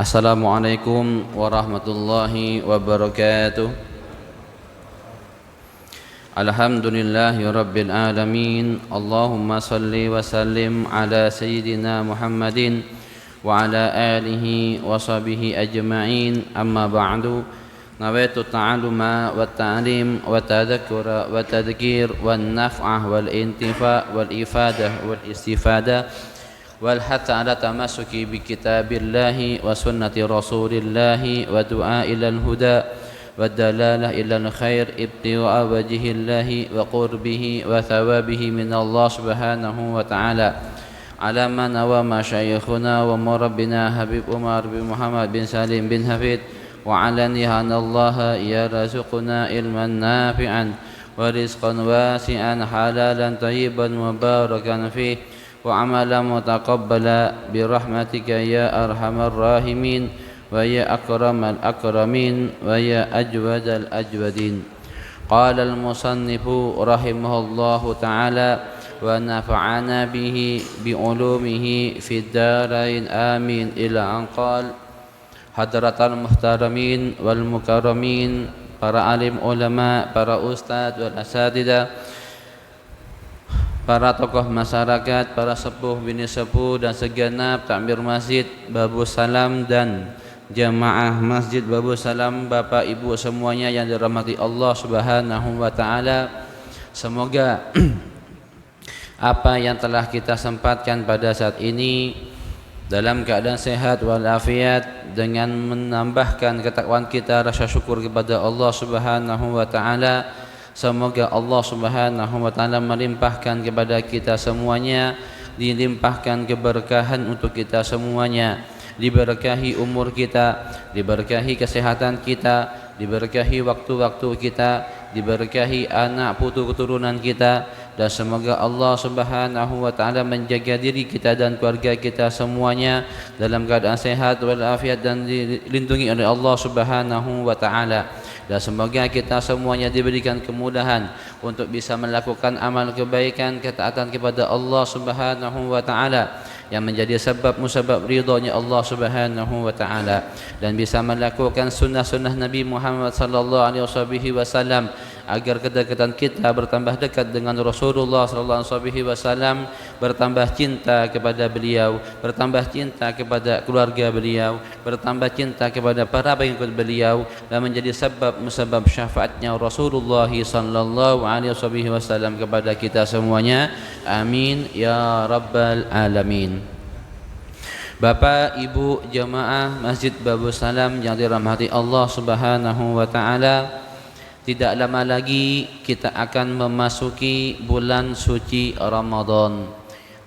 Assalamualaikum warahmatullahi wabarakatuh. Alhamdulillahi rabbil alamin. Allahumma salli wa sallim ala sayyidina Muhammadin wa ala alihi wa sahbihi ajma'in. Amma ba'du. Nawaitu ta'aluma wa ta'lim wa tadhakkura wa tadhkir wa naf'ah wal intifa' wal ifadah wal istifadah wal hatta ala tamassuki bi kitabillahi wa sunnati rasulillahi wa du'a ilal huda wa dalalah ilal khair ibtiwa wajhillahi wa qurbihi wa thawabihi min Allah subhanahu wa ta'ala ala man wa masyayikhuna wa murabbina Habib Umar bin Muhammad bin Salim bin Hafid wa ala nihanallaha ya razuquna ilman nafi'an wa rizqan wasi'an halalan tayyiban mubarakan fih wa amalan mutaqabbala birahmatika ya arhamar rahimin wa ya akramal akramin wa ya ajwadal ajwadin. Qala al-musannifu rahimahullahu ta'ala wa nafa'ana bihi bi'ulumihi fid darain amin ila an qala hadratal muhtaramin wal mukarramin, para alim ulama, para ustadz wal asatidah, para tokoh masyarakat, para sepuh bini sepuh dan segenap takmir masjid Babus Salam dan jamaah masjid Babus Salam, bapak ibu semuanya yang dirahmati Allah subhanahu wa ta'ala. Semoga apa yang telah kita sempatkan pada saat ini dalam keadaan sehat walafiat, dengan menambahkan ketakwaan kita, rasa syukur kepada Allah subhanahu wa ta'ala, semoga Allah subhanahu wa ta'ala melimpahkan kepada kita semuanya, dilimpahkan keberkahan untuk kita semuanya, diberkahi umur kita, diberkahi kesehatan kita, diberkahi waktu-waktu kita, diberkahi anak putu keturunan kita, dan semoga Allah subhanahu wa ta'ala menjaga diri kita dan keluarga kita semuanya dalam keadaan sehat walafiat dan dilindungi oleh Allah subhanahu wa ta'ala. Dan semoga kita semuanya diberikan kemudahan untuk bisa melakukan amal kebaikan, ketaatan kepada Allah subhanahu wa ta'ala yang menjadi sebab musabab ridhonya Allah subhanahu wa ta'ala, dan bisa melakukan sunnah-sunnah Nabi Muhammad sallallahu alaihi wasallam agar kedekatan kita bertambah dekat dengan Rasulullah sallallahu alaihi wasallam, bertambah cinta kepada beliau, bertambah cinta kepada keluarga beliau, bertambah cinta kepada para pengikut beliau, dan menjadi sebab musabab syafaatnya Rasulullah sallallahu alaihi wasallam kepada kita semuanya. Amin ya rabbal alamin. Bapak, Ibu, jemaah Masjid Babus Salam yang dirahmati Allah subhanahu wa ta'ala, tidak lama lagi kita akan memasuki bulan suci Ramadan,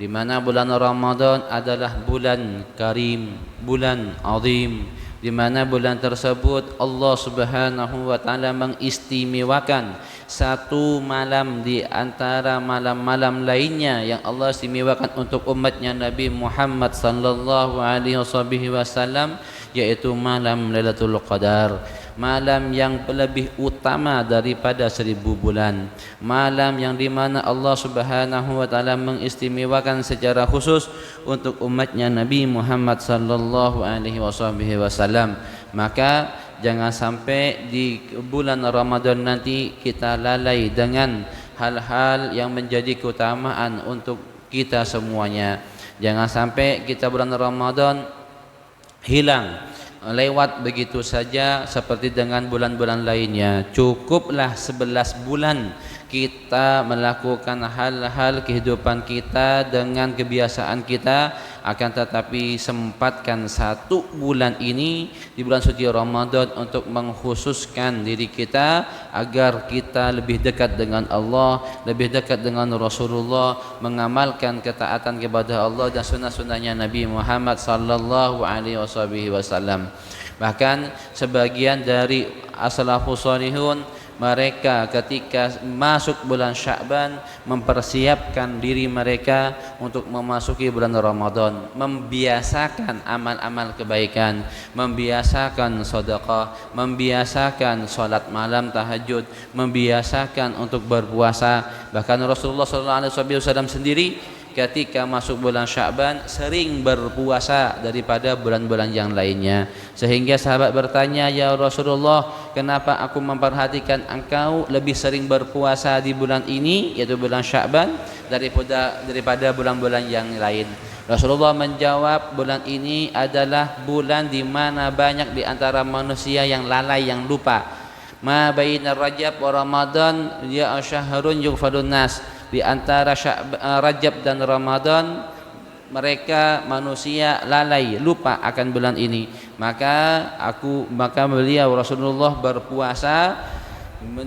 di mana bulan Ramadan adalah bulan karim, bulan azim, di mana bulan tersebut Allah subhanahu wa ta'ala mengistimewakan satu malam di antara malam-malam lainnya yang Allah istimewakan untuk umatnya Nabi Muhammad sallallahu alaihi wasallam, yaitu malam Lailatul Qadar, malam yang lebih utama daripada 1000 bulan, malam yang dimana Allah subhanahu wa ta'ala mengistimewakan secara khusus untuk umatnya Nabi Muhammad sallallahu alaihi wasallam. Maka jangan sampai di bulan Ramadan nanti kita lalai dengan hal-hal yang menjadi keutamaan untuk kita semuanya. Jangan sampai kita bulan Ramadan hilang, lewat begitu saja seperti dengan bulan-bulan lainnya. Cukuplah 11 bulan kita melakukan hal-hal kehidupan kita dengan kebiasaan kita, akan tetapi sempatkan 1 bulan ini di bulan suci Ramadan untuk mengkhususkan diri kita agar kita lebih dekat dengan Allah, lebih dekat dengan Rasulullah, mengamalkan ketaatan kepada Allah dan sunnah-sunnahnya Nabi Muhammad sallallahu alaihi wasallam. Bahkan sebagian dari as-salafus salihun, mereka ketika masuk bulan Sya'ban mempersiapkan diri mereka untuk memasuki bulan Ramadan, membiasakan amal-amal kebaikan, membiasakan sedekah, membiasakan salat malam tahajud, membiasakan untuk berpuasa. Bahkan Rasulullah sallallahu alaihi wasallam sendiri ketika masuk bulan Sya'ban sering berpuasa daripada bulan-bulan yang lainnya. Sehingga sahabat bertanya, "Ya Rasulullah, kenapa aku memperhatikan engkau lebih sering berpuasa di bulan ini, yaitu bulan Sya'ban, daripada bulan-bulan yang lain?" Rasulullah menjawab, bulan ini adalah bulan di mana banyak di antara manusia yang lalai, yang lupa. Ma baina Rajab wa Ramadan ya syahrun yughfalun nas. Di antara Rajab dan Ramadan mereka manusia lalai, lupa akan bulan ini. Maka beliau Rasulullah berpuasa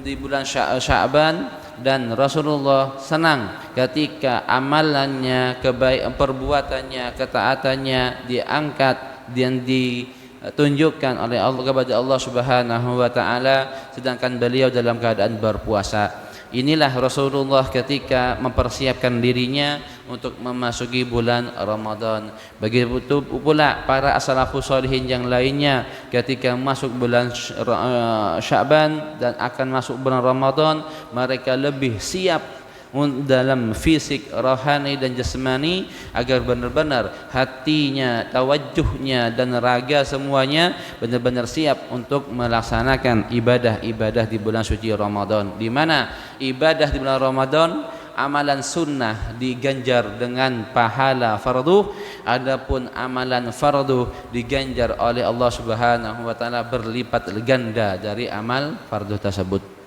di bulan Sya'ban, dan Rasulullah senang ketika amalannya, perbuatannya, ketaatannya diangkat dan ditunjukkan oleh Allah kepada Allah Subhanahu wa taala, sedangkan beliau dalam keadaan berpuasa. Inilah Rasulullah ketika mempersiapkan dirinya untuk memasuki bulan Ramadan. Begitu pula para as-salafus shalihin yang lainnya ketika masuk bulan Sya'ban dan akan masuk bulan Ramadan, mereka lebih siap dalam fisik, rohani dan jasmani agar benar-benar hatinya, tawajjuhnya dan raga semuanya benar-benar siap untuk melaksanakan ibadah-ibadah di bulan suci Ramadan, di mana ibadah di bulan Ramadan amalan sunnah diganjar dengan pahala fardu, adapun amalan fardu diganjar oleh Allah Subhanahu wa taala berlipat ganda dari amal fardu tersebut.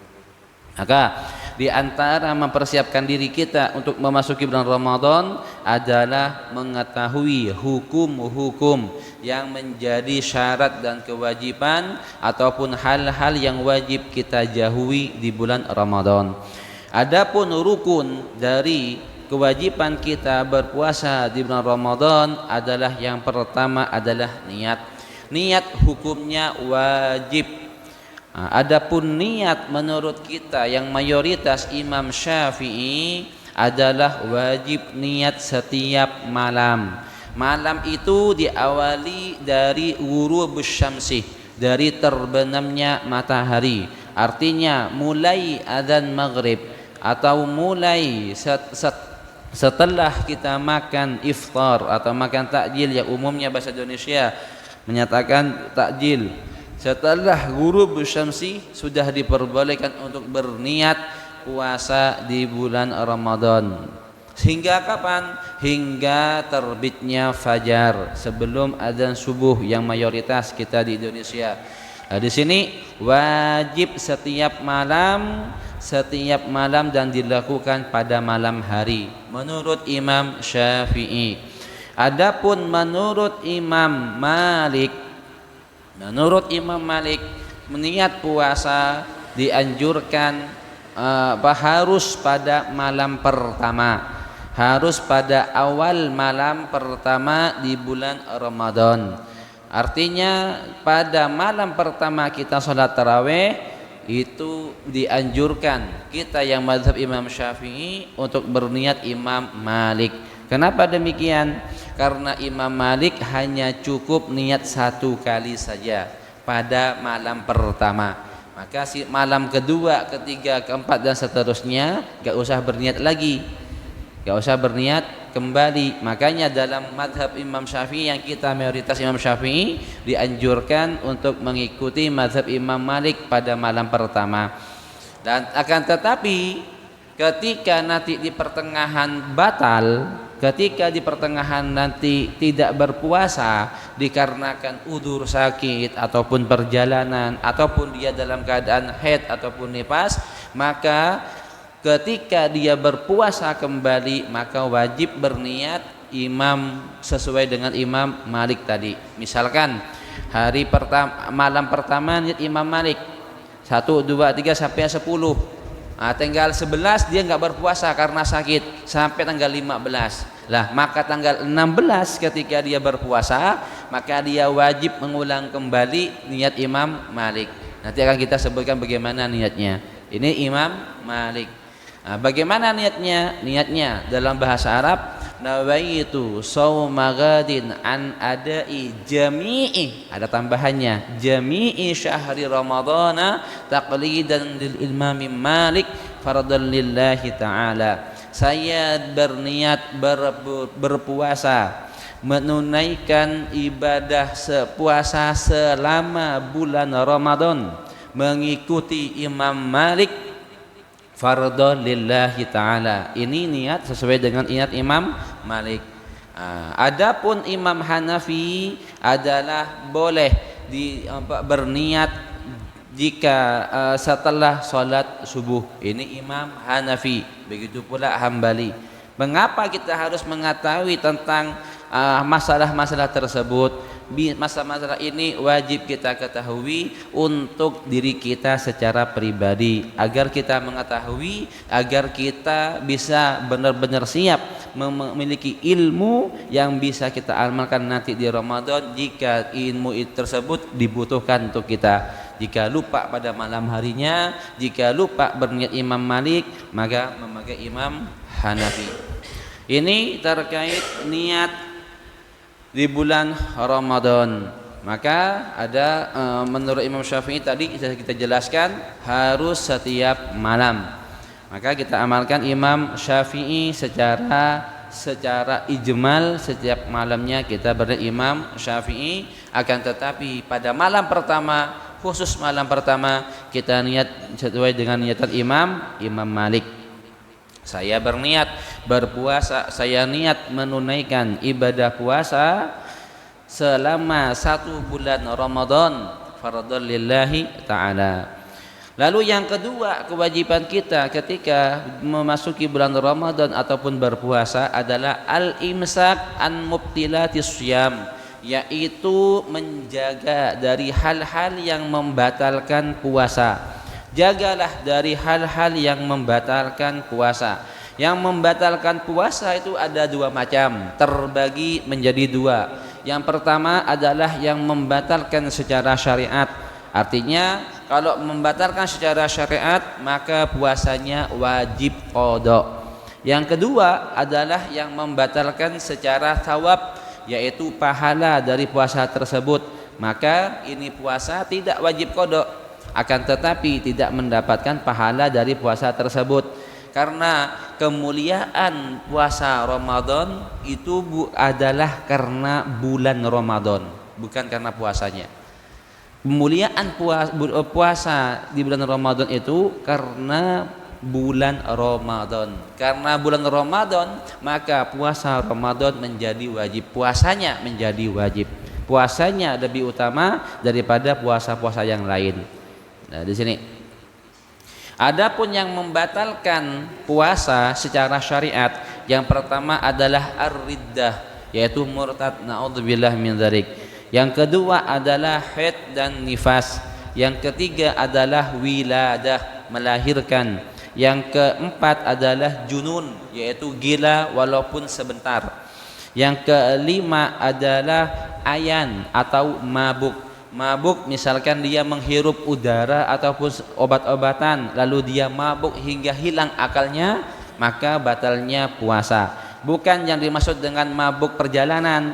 Maka di antara mempersiapkan diri kita untuk memasuki bulan Ramadan adalah mengetahui hukum-hukum yang menjadi syarat dan kewajiban ataupun hal-hal yang wajib kita jauhi di bulan Ramadan. Adapun rukun dari kewajiban kita berpuasa di bulan Ramadan adalah yang pertama adalah niat. Niat hukumnya wajib. Adapun niat menurut kita yang mayoritas Imam Syafi'i adalah wajib niat setiap malam. Malam itu diawali dari ghurubus syamsi, dari terbenamnya matahari. Artinya mulai adzan maghrib atau mulai setelah kita makan iftar atau makan takjil, yang umumnya bahasa Indonesia menyatakan takjil. Setelah ghurub syamsi sudah diperbolehkan untuk berniat puasa di bulan Ramadan. Hingga kapan? Hingga terbitnya fajar, sebelum adzan subuh yang mayoritas kita di Indonesia. Nah, di sini wajib setiap malam dan dilakukan pada malam hari menurut Imam Syafi'i. Adapun menurut Imam Malik, niat puasa dianjurkan harus pada malam pertama, harus pada awal malam pertama di bulan Ramadan. Artinya pada malam pertama kita sholat tarawih itu dianjurkan kita yang mazhab Imam Syafi'i untuk berniat Imam Malik. Kenapa demikian? Karena Imam Malik hanya cukup niat satu kali saja pada malam pertama. Maka malam kedua, ketiga, keempat dan seterusnya gak usah berniat lagi, gak usah berniat kembali. Makanya dalam madhab Imam Syafi'i yang kita mayoritas Imam Syafi'i dianjurkan untuk mengikuti madhab Imam Malik pada malam pertama. Dan akan tetapi ketika nanti di pertengahan batal, ketika di pertengahan nanti tidak berpuasa dikarenakan udzur sakit ataupun perjalanan ataupun dia dalam keadaan haid ataupun nifas, maka ketika dia berpuasa kembali maka wajib berniat imam sesuai dengan Imam Malik tadi. Misalkan hari pertama, malam pertama niat Imam Malik 1, 2, 3 sampai 10. Tanggal 11 dia nggak berpuasa karena sakit sampai tanggal 15. Lah, maka tanggal 16 ketika dia berpuasa, maka dia wajib mengulang kembali niat Imam Malik. Nanti akan kita sebutkan bagaimana niatnya. Ini Imam Malik. Bagaimana niatnya? Niatnya dalam bahasa Arab, nawaitu shauma ghadin an adai jami'i, ada tambahannya, jami'i syahri ramadhana taqlidan lil imam Malik fardhan lillahi ta'ala. saya berniat berpuasa, menunaikan ibadah puasa selama bulan Ramadan, mengikuti Imam Malik fardhu lillahi ta'ala. Ini niat sesuai dengan niat Imam Malik. Adapun Imam Hanafi adalah boleh berniat jika setelah sholat subuh. Ini Imam Hanafi. Begitu pula Hambali. Mengapa kita harus mengetahui tentang masalah-masalah tersebut? Masalah-masalah ini wajib kita ketahui untuk diri kita secara pribadi, agar kita mengetahui, agar kita bisa benar-benar siap memiliki ilmu yang bisa kita amalkan nanti di Ramadan jika ilmu tersebut dibutuhkan untuk kita. Jika lupa pada malam harinya, jika lupa berniat Imam Malik, maka memakai Imam Hanafi. Ini terkait niat di bulan Ramadan. Maka ada menurut Imam Syafi'i tadi kita jelaskan harus setiap malam. Maka kita amalkan Imam Syafi'i secara ijmal, setiap malamnya kita Imam Syafi'i. Akan tetapi pada malam pertama, khusus malam pertama, kita niat sesuai dengan niatan Imam Malik. Saya berniat berpuasa, saya niat menunaikan ibadah puasa selama 1 bulan Ramadan fardhu lillahi ta'ala. Lalu yang kedua, kewajiban kita ketika memasuki bulan Ramadan ataupun berpuasa adalah al-imsak an mubtilatis syiyam, yaitu menjaga dari hal-hal yang membatalkan puasa. Jagalah dari hal-hal yang membatalkan puasa. Yang membatalkan puasa itu ada 2 macam, terbagi menjadi 2. Yang pertama adalah yang membatalkan secara syariat. Artinya kalau membatalkan secara syariat maka puasanya wajib qada. Yang kedua adalah yang membatalkan secara thawab, yaitu pahala dari puasa tersebut. Maka ini puasa tidak wajib qada, akan tetapi tidak mendapatkan pahala dari puasa tersebut, karena kemuliaan puasa Ramadan itu adalah karena bulan Ramadan, bukan karena puasanya. Kemuliaan puasa di bulan Ramadan itu karena bulan Ramadan. Karena bulan Ramadan maka puasa Ramadan menjadi wajib, puasanya menjadi wajib. Puasanya lebih utama daripada puasa-puasa yang lain. Nah, di sini. Adapun yang membatalkan puasa secara syariat, yang pertama adalah ar-riddah, yaitu murtad, naudzubillah min dzalik. Yang kedua adalah haid dan nifas. Yang ketiga adalah wiladah, melahirkan. Yang keempat adalah junun, yaitu gila walaupun sebentar. Yang kelima adalah ayan atau mabuk. Mabuk misalkan dia menghirup udara ataupun obat-obatan lalu dia mabuk hingga hilang akalnya, maka batalnya puasa. Bukan yang dimaksud dengan mabuk perjalanan,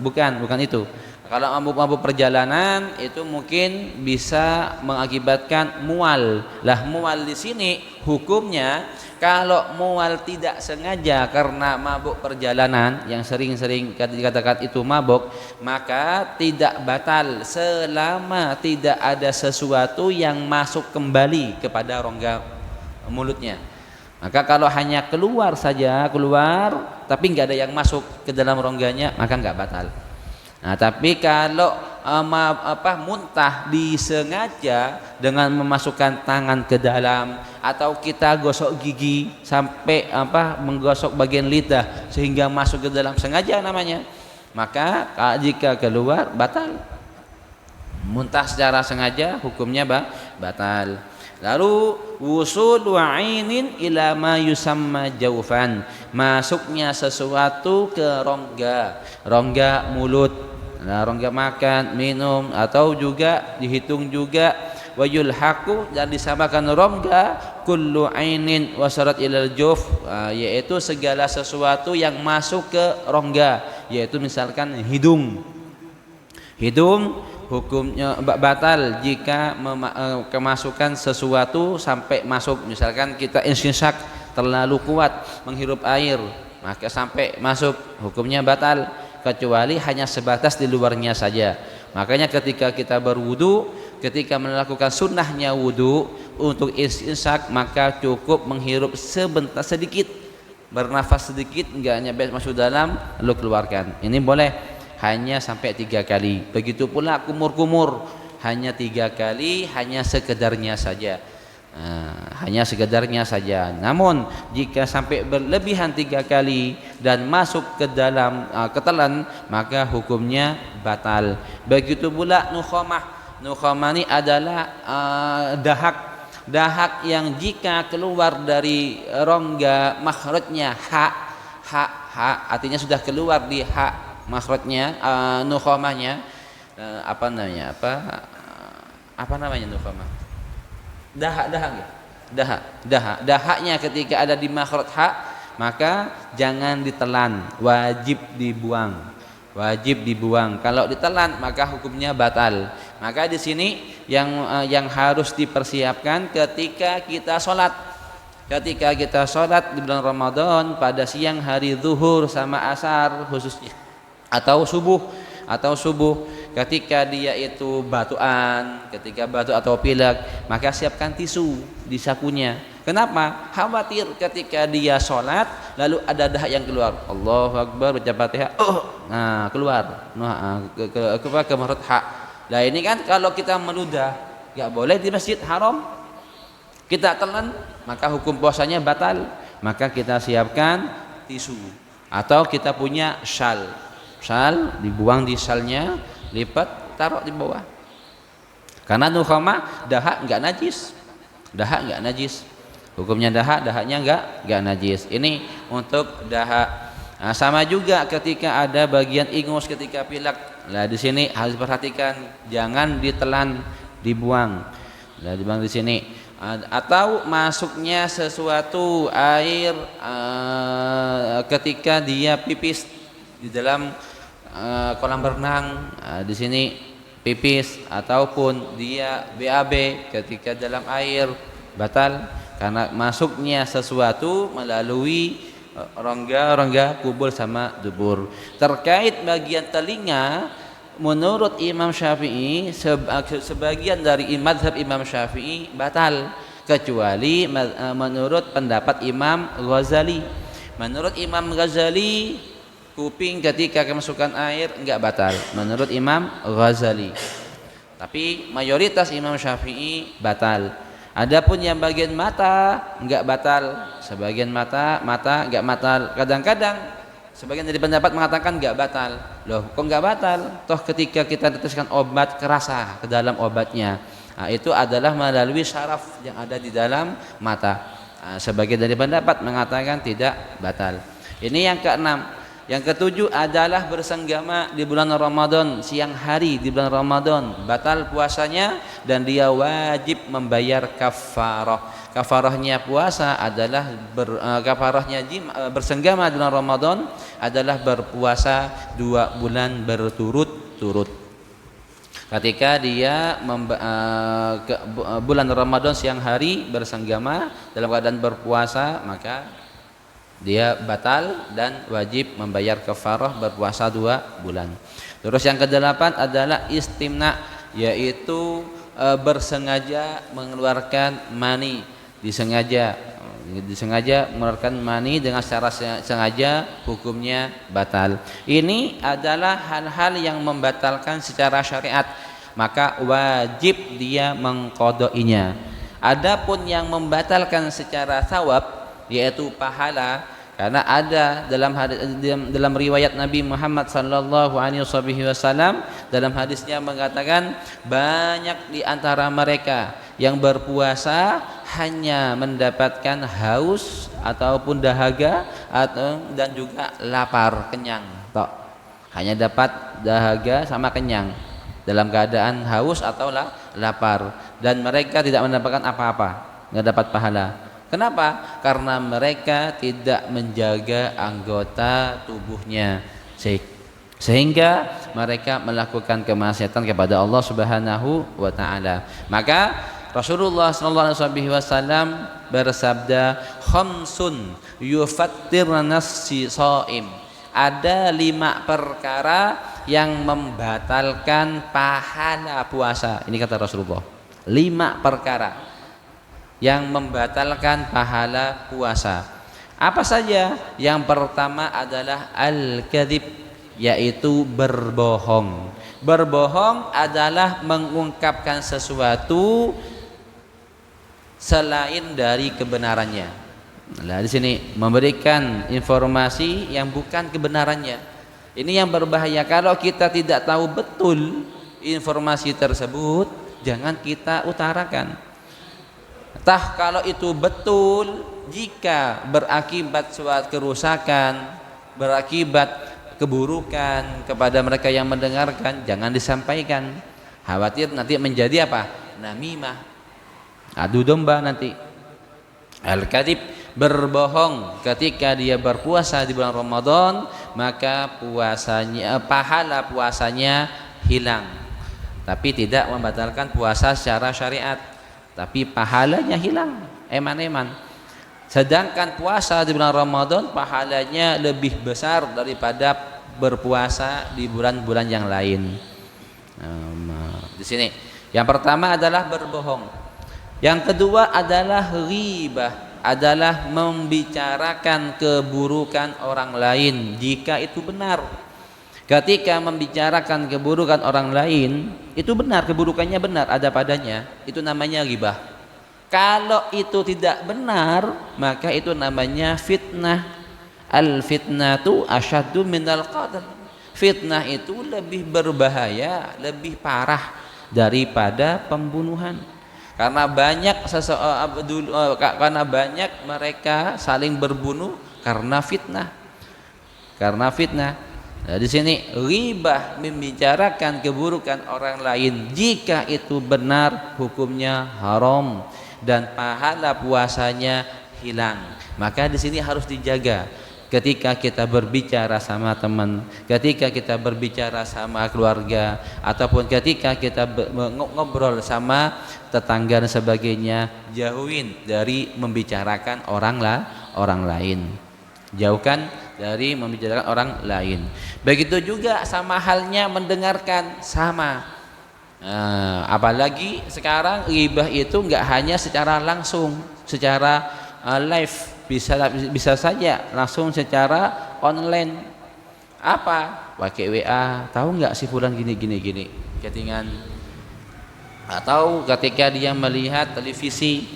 bukan itu. Kalau mabuk perjalanan itu mungkin bisa mengakibatkan mual. Lah mual di sini hukumnya kalau mual tidak sengaja karena mabuk perjalanan yang sering-sering dikatakan itu mabuk, maka tidak batal selama tidak ada sesuatu yang masuk kembali kepada rongga mulutnya. Maka kalau hanya keluar saja, tapi nggak ada yang masuk ke dalam rongganya, maka nggak batal. Nah, tapi kalau muntah disengaja dengan memasukkan tangan ke dalam, atau kita gosok gigi sampai menggosok bagian lidah sehingga masuk ke dalam sengaja namanya, maka jika keluar batal. Muntah secara sengaja hukumnya batal. Lalu wusulu ainin ila ma yusamma jaufan, masuknya sesuatu ke rongga mulut, nah, rongga makan, minum, atau juga dihitung juga wayul haku, dan disamakan rongga kullu ainin wasarat ilal juf, yaitu segala sesuatu yang masuk ke rongga, yaitu misalkan hidung hukumnya batal jika kemasukan sesuatu sampai masuk, misalkan kita insyisak terlalu kuat menghirup air, maka sampai masuk hukumnya batal, kecuali hanya sebatas di luarnya saja. Makanya ketika kita berwudu, ketika melakukan sunnahnya wudu untuk istinsak, maka cukup menghirup sebentar sedikit, bernafas sedikit, enggak nyampe masuk dalam lalu keluarkan. Ini boleh hanya sampai 3 kali. Begitu pula kumur-kumur hanya 3 kali, hanya sekedarnya saja. Hanya sekedarnya saja. Namun jika sampai berlebihan 3 kali dan masuk ke dalam ketelan, maka hukumnya batal. Begitu pula nukhamah. Nukhamah ini adalah dahak yang jika keluar dari rongga makhrajnya ha, artinya sudah keluar di makhrajnya, nukhamahnya, apa namanya nukhamah? Dahaknya ketika ada di makhraj maka jangan ditelan, wajib dibuang. Kalau ditelan maka hukumnya batal. Maka di sini yang harus dipersiapkan ketika kita sholat di bulan Ramadan pada siang hari zuhur sama asar khususnya, atau subuh, ketika dia itu ketika batuk atau pilek, maka siapkan tisu di sakunya. Kenapa? Khawatir ketika dia sholat lalu ada dahak yang keluar, Allahu Akbar, baca Fatihah, keluar ke makhraj ha. Nah ini kan kalau kita meludah, nggak boleh di masjid haram, kita telan, maka hukum puasanya batal. Maka kita siapkan tisu, atau kita punya syal dibuang di syalnya, lipat, taruh di bawah. Karena nukhamah dahak enggak najis. Hukumnya dahaknya enggak najis. Ini untuk dahak. Nah, sama juga ketika ada bagian ingus ketika pilek. Nah, di sini harus perhatikan, jangan ditelan, dibuang. Nah, dibuang di sini. Atau masuknya sesuatu air ketika dia pipis di dalam kolam berenang, di sini pipis, ataupun dia BAB ketika dalam air, batal karena masuknya sesuatu melalui rongga kubul sama dubur. Terkait bagian telinga, menurut Imam Syafi'i, sebagian dari mazhab Imam Syafi'i batal, kecuali menurut pendapat Imam Ghazali. Menurut Imam Ghazali, kuping ketika kemasukan air enggak batal menurut Imam Ghazali, tapi mayoritas Imam Syafi'i batal. Adapun yang bagian mata enggak batal, sebagian mata enggak batal. Kadang-kadang sebagian dari pendapat mengatakan enggak batal. Loh, kok enggak batal? Toh ketika kita teteskan obat kerasa ke dalam obatnya, itu adalah melalui syaraf yang ada di dalam mata. Sebagian dari pendapat mengatakan tidak batal. Ini yang keenam. Yang ketujuh adalah bersenggama di bulan Ramadan, siang hari di bulan Ramadan, batal puasanya dan dia wajib membayar kafarah. Kafarahnya puasa adalah bersenggama di bulan Ramadan adalah berpuasa 2 bulan berturut-turut. Ketika dia bulan Ramadan siang hari bersenggama dalam keadaan berpuasa, maka dia batal dan wajib membayar kafarah berpuasa 2 bulan. Terus yang ke-8 adalah istimna, yaitu bersengaja mengeluarkan mani, disengaja mengeluarkan mani dengan secara sengaja, hukumnya batal. Ini adalah hal-hal yang membatalkan secara syariat, maka wajib dia mengqadainya. Adapun yang membatalkan secara thawab, yaitu pahala, karena ada dalam riwayat Nabi Muhammad sallallahu alaihi wasallam, dalam hadisnya mengatakan, banyak di antara mereka yang berpuasa hanya mendapatkan haus ataupun dahaga dan juga lapar, kenyang tok. Hanya dapat dahaga sama kenyang dalam keadaan haus atau lapar, dan mereka tidak mendapatkan apa-apa, nggak dapat pahala. Kenapa? Karena mereka tidak menjaga anggota tubuhnya, sehingga mereka melakukan kemaksiatan kepada Allah Subhanahu wa taala. Maka Rasulullah sallallahu alaihi wasallam bersabda, khamsun yufattirnas shaim. Ada 5 perkara yang membatalkan pahala puasa. Ini kata Rasulullah. 5 perkara yang membatalkan pahala puasa. Apa saja? Yang pertama adalah al-kadzib, yaitu berbohong. Berbohong adalah mengungkapkan sesuatu selain dari kebenarannya. Nah, di sini memberikan informasi yang bukan kebenarannya. Ini yang berbahaya. Kalau kita tidak tahu betul informasi tersebut, jangan kita utarakan. Tah kalau itu betul, jika berakibat suatu kerusakan, berakibat keburukan kepada mereka yang mendengarkan, jangan disampaikan. Khawatir nanti menjadi apa? Namimah, adu domba nanti. Al-kadzib, berbohong ketika dia berpuasa di bulan Ramadan, maka puasanya, pahala puasanya hilang. Tapi tidak membatalkan puasa secara syariat, tapi pahalanya hilang, eman-eman. Sedangkan puasa di bulan Ramadan pahalanya lebih besar daripada berpuasa di bulan-bulan yang lain. Di sini yang pertama adalah berbohong. Yang kedua adalah ghibah, adalah membicarakan keburukan orang lain jika itu benar. Ketika membicarakan keburukan orang lain, itu benar, keburukannya benar, ada padanya, itu namanya ghibah. Kalau itu tidak benar, maka itu namanya fitnah. Al-fitnatu asyaddu minal qatl. Fitnah itu lebih berbahaya, lebih parah daripada pembunuhan. Karena banyak mereka saling berbunuh karena fitnah. Karena fitnah. Nah, di sini ghibah, membicarakan keburukan orang lain, jika itu benar hukumnya haram dan pahala puasanya hilang. Maka di sini harus dijaga. Ketika kita berbicara sama teman, ketika kita berbicara sama keluarga, ataupun ketika kita ngobrol sama tetangga dan sebagainya, jauhin dari membicarakan orang lain. Jauhkan dari membicarakan orang lain. Begitu juga sama halnya mendengarkan, sama. Apalagi sekarang ghibah itu enggak hanya secara langsung, secara live, bisa saja langsung secara online. Apa? Pakai WA, tahu nggak si fulan gini chattingan. Atau ketika dia melihat televisi,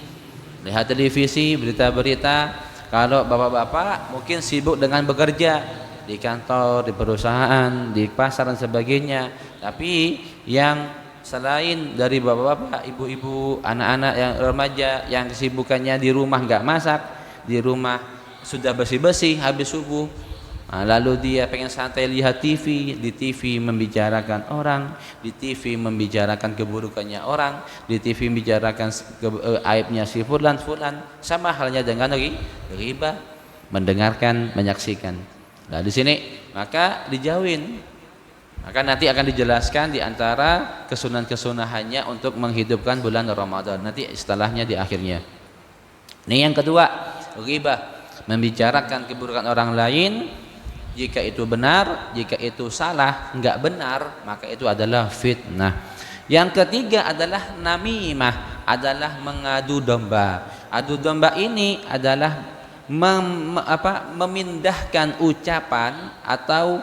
berita-berita. Kalau bapak-bapak mungkin sibuk dengan bekerja di kantor, di perusahaan, di pasar dan sebagainya. Tapi yang selain dari bapak-bapak, ibu-ibu, anak-anak yang remaja yang kesibukannya di rumah nggak masak, di rumah sudah bersih-bersih habis subuh, lalu dia pengen santai lihat TV, di TV membicarakan orang, di TV membicarakan keburukannya orang, di TV membicarakan aibnya si fulan, sama halnya dengan ghibah, mendengarkan, menyaksikan. Nah di sini maka dijauhin. Maka nanti akan dijelaskan di antara kesunahan-kesunahannya untuk menghidupkan bulan Ramadan. Nanti istilahnya di akhirnya. Ini yang kedua, ghibah, membicarakan keburukan orang lain, jika itu benar, jika itu salah, enggak benar, maka itu adalah fitnah. Yang ketiga adalah namimah, adalah mengadu domba. Adu domba ini adalah memindahkan ucapan atau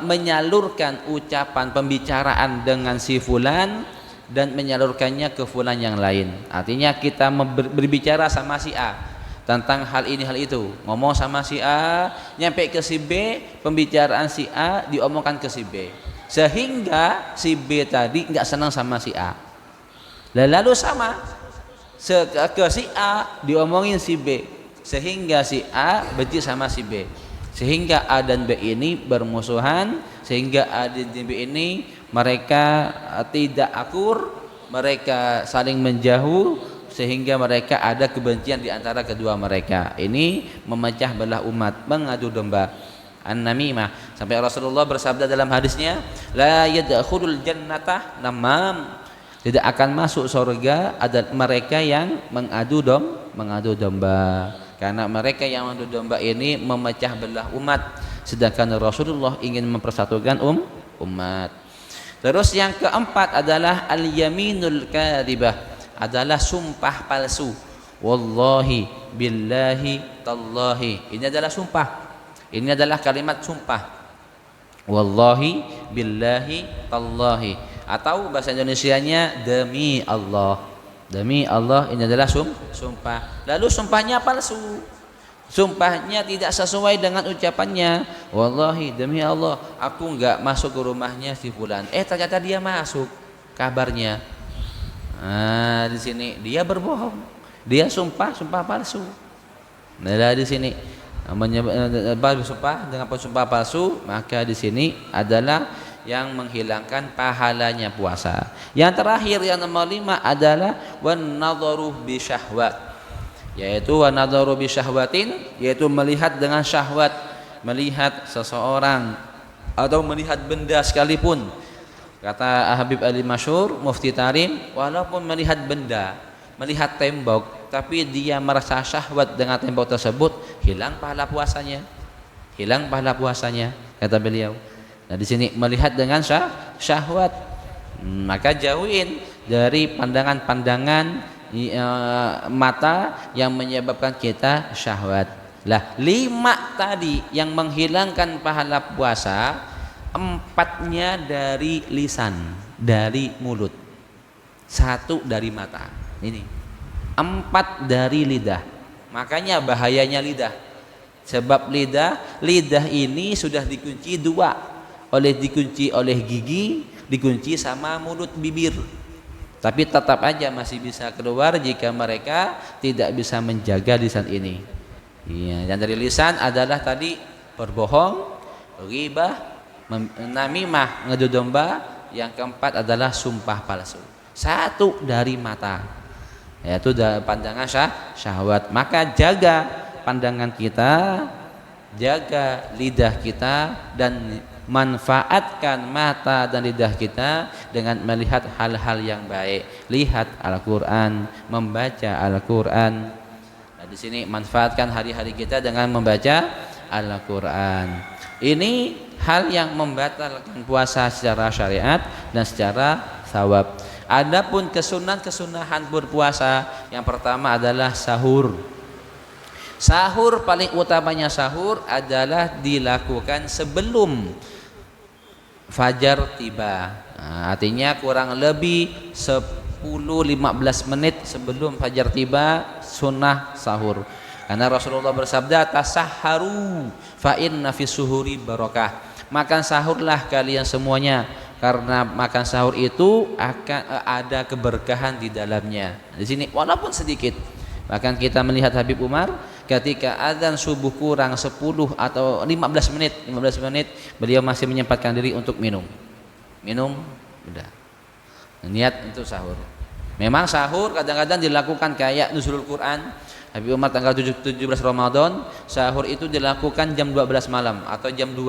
menyalurkan ucapan pembicaraan dengan si fulan dan menyalurkannya ke fulan yang lain. Artinya kita berbicara sama si A tentang hal ini hal itu, ngomong sama si A, nyampe ke si B, pembicaraan si A diomongkan ke si B, sehingga si B tadi nggak senang sama si A. Lalu sama ke si A diomongin si B, sehingga si A benci sama si B, sehingga A dan B ini bermusuhan, sehingga A dan B ini mereka tidak akur, mereka saling menjauh, sehingga mereka ada kebencian di antara kedua mereka. Ini memecah belah umat, mengadu domba, an-namimah. Sampai Rasulullah bersabda dalam hadisnya, la yadkhulul jannata namam, Tidak akan masuk surga ada mereka yang mengadu domba. Karena mereka yang mengadu domba ini memecah belah umat, sedangkan Rasulullah ingin mempersatukan umat. Terus yang keempat adalah al-yaminul kadhibah, adalah sumpah palsu. Wallahi, billahi, tallahi. Ini adalah sumpah. Ini adalah kalimat sumpah. Wallahi, billahi, tallahi. Atau bahasa Indonesianya demi Allah. Demi Allah, ini adalah sumpah. Lalu sumpahnya palsu. Sumpahnya tidak sesuai dengan ucapannya. Wallahi, demi Allah, aku enggak masuk ke rumahnya si fulan. Ternyata dia masuk. Kabarnya. Nah, di sini dia berbohong. Dia sumpah palsu. Nah, di sini sumpah dengan sumpah palsu, maka di sini adalah yang menghilangkan pahalanya puasa. Yang terakhir yang nomor 5 adalah wan nadharu bi syahwat, yaitu wan nadharu bi syahwatin, yaitu melihat dengan syahwat, melihat seseorang atau melihat benda sekalipun. Kata Habib Ali Masyhur Mufti Tarim, walaupun melihat benda, melihat tembok, tapi dia merasa syahwat dengan tembok tersebut, hilang pahala puasanya. Hilang pahala puasanya, kata beliau. Nah, di sini melihat dengan syahwat, maka jauhin dari pandangan-pandangan mata yang menyebabkan kita syahwat. Lah, 5 tadi yang menghilangkan pahala puasa, 4-nya dari lisan, dari mulut, 1 dari mata. Ini 4 dari lidah. Makanya bahayanya lidah. Sebab lidah ini sudah dikunci 2. Dikunci oleh gigi, dikunci sama mulut bibir. Tapi tetap aja masih bisa keluar jika mereka tidak bisa menjaga lisan ini. Iya, dan dari lisan adalah tadi berbohong, ghibah, namimah, ngadu domba. Yang keempat adalah sumpah palsu. 1 dari mata, yaitu pandangan syahwat. Maka jaga pandangan kita, jaga lidah kita, dan manfaatkan mata dan lidah kita dengan melihat hal-hal yang baik. Lihat Al-Qur'an, membaca Al-Qur'an. Nah, di sini manfaatkan hari-hari kita dengan membaca Al-Qur'an. Ini hal yang membatalkan puasa secara syariat dan secara thawab. Adapun kesunahan berpuasa, yang pertama adalah sahur. Sahur, paling utamanya sahur adalah dilakukan sebelum fajar tiba. Nah, artinya kurang lebih 10-15 menit sebelum fajar tiba sunnah sahur. Karena Rasulullah bersabda, tasahharu fa inna fis suhuri barakah. Makan sahurlah kalian semuanya, karena makan sahur itu akan ada keberkahan di dalamnya. Di sini walaupun sedikit. Bahkan kita melihat Habib Umar ketika azan subuh kurang 10 atau 15 menit, beliau masih menyempatkan diri untuk minum, udah niat untuk sahur. Memang sahur kadang-kadang dilakukan kayak nuzulul Quran. Habib Umar tanggal 17 Ramadan sahur itu dilakukan jam 12 malam atau jam 1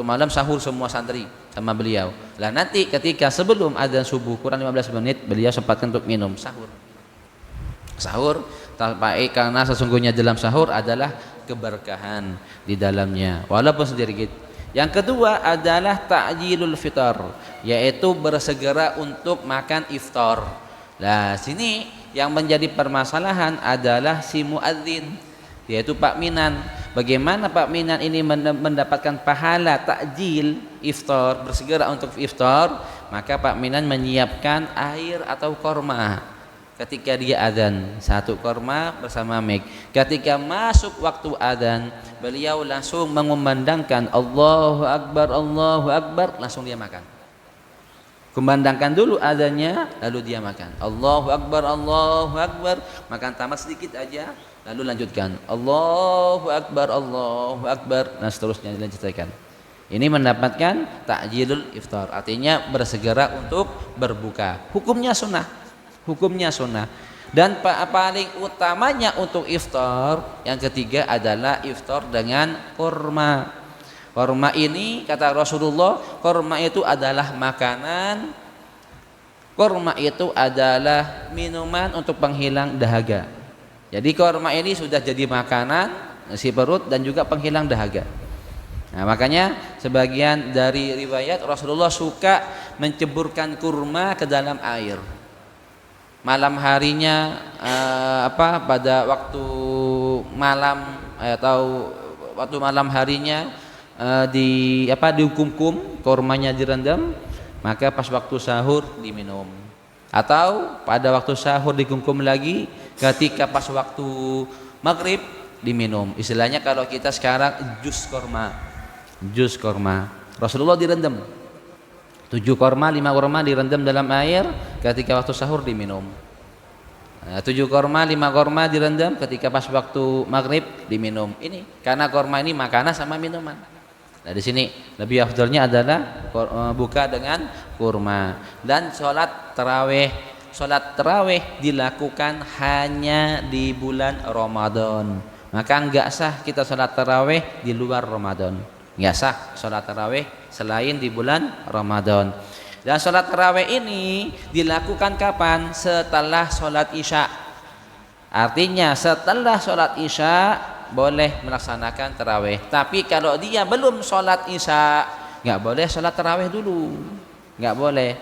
malam sahur semua santri sama beliau. Lah nanti ketika sebelum azan subuh kurang 15 menit beliau sempatkan untuk minum sahur baik, karena sesungguhnya dalam sahur adalah keberkahan di dalamnya walaupun sedikit. Yang kedua adalah ta'jilul fitar, yaitu bersegera untuk makan iftar. Nah, sini yang menjadi permasalahan adalah si muadzin, yaitu Pak Minan. Bagaimana Pak Minan ini mendapatkan pahala takjil iftar, bersegera untuk iftar? Maka Pak Minan menyiapkan air atau korma. Ketika dia adzan, 1 korma bersama mic. Ketika masuk waktu adzan, beliau langsung mengumandangkan Allahu Akbar, langsung dia makan. Kumandangkan dulu adzannya, lalu dia makan. Allahu Akbar, makan tamat sedikit aja, lalu lanjutkan Allahu Akbar, dan seterusnya dilanjutkan. Ini mendapatkan takjilul iftar, artinya bersegera untuk berbuka. Hukumnya sunnah. Dan paling utamanya untuk iftar, yang ketiga adalah iftar dengan kurma. Kurma ini kata Rasulullah, kurma itu adalah makanan Kurma itu adalah minuman untuk penghilang dahaga. Jadi kurma ini sudah jadi makanan si perut dan juga penghilang dahaga. Nah, makanya sebagian dari riwayat Rasulullah suka menceburkan kurma ke dalam air. Malam harinya pada waktu malam atau waktu malam harinya dihukum kurmanya direndam, maka pas waktu sahur diminum, atau pada waktu sahur dikungkum lagi ketika pas waktu maghrib diminum. Istilahnya kalau kita sekarang jus korma Rasulullah direndam 7 korma 5 korma direndam dalam air, ketika waktu sahur diminum. 7 korma 5 korma direndam, ketika pas waktu maghrib diminum. Ini karena korma ini makanan sama minuman. Nah, di sini lebih afdalnya adalah buka dengan kurma. Dan sholat taraweh dilakukan hanya di bulan Ramadan. Maka enggak sah kita sholat taraweh di luar Ramadan. Enggak sah sholat taraweh selain di bulan Ramadan. Dan sholat taraweh ini dilakukan kapan? Setelah sholat isya. Artinya setelah sholat isya boleh melaksanakan taraweh. Tapi kalau dia belum sholat isya, nggak boleh sholat taraweh dulu, nggak boleh.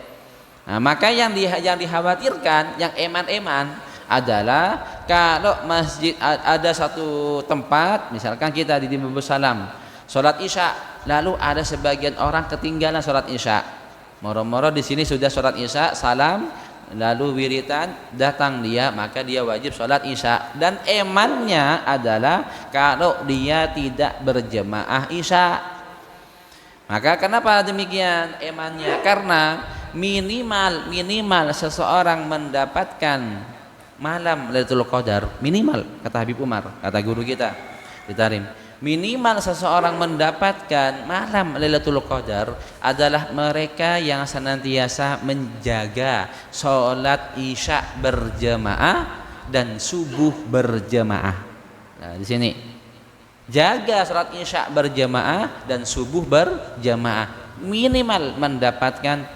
Nah, maka yang dikhawatirkan, yang eman-eman adalah kalau masjid ada satu tempat, misalkan kita di Bubur Salam sholat isya, lalu ada sebagian orang ketinggalan sholat isya. Moro-moro di sini sudah sholat isya, salam, lalu wiritan, datang dia, maka dia wajib sholat isya. Dan emannya adalah kalau dia tidak berjemaah isya. Maka kenapa demikian emannya? Karena minimal seseorang mendapatkan malam Lailatul Qadar, minimal, kata Habib Umar, kata guru kita di Tarim, minimal seseorang mendapatkan malam Lailatul Qadar adalah mereka yang senantiasa menjaga sholat isya berjamaah dan subuh berjamaah. Nah, di sini jaga sholat isya berjamaah dan subuh berjamaah, minimal mendapatkan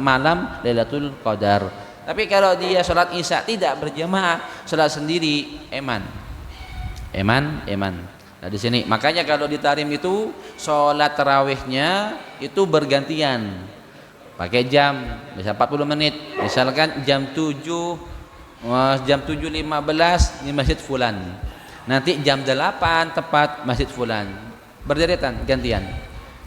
malam Lailatul Qadar. Tapi kalau dia sholat isya tidak berjamaah, sholat sendiri, eman. Nah, di sini makanya kalau di Tarim itu sholat tarawihnya itu bergantian, pakai jam, bisa 40 menit, misalkan jam 7.15 di masjid fulan, nanti jam 8 tepat masjid fulan, berderetan gantian.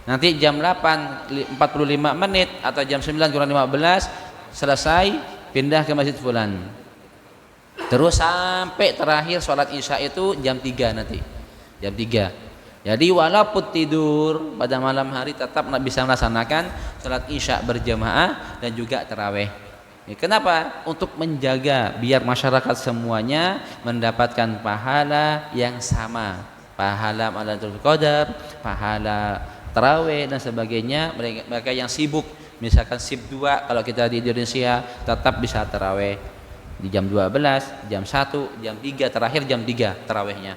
Nanti jam 8 45 menit atau jam 9 kurang 15 selesai, pindah ke masjid fulan, terus sampai terakhir sholat isya itu jam 3 nanti, jam 3. Jadi walaupun tidur pada malam hari tetap bisa melaksanakan sholat isya berjamaah dan juga taraweh. Kenapa? Untuk menjaga biar masyarakat semuanya mendapatkan pahala yang sama, pahala Lailatul Qadar, pahala taraweh dan sebagainya. Mereka yang sibuk, misalkan shift 2 kalau kita di Indonesia, tetap bisa taraweh di jam 12, jam 1, jam 3, terakhir jam 3 tarawehnya.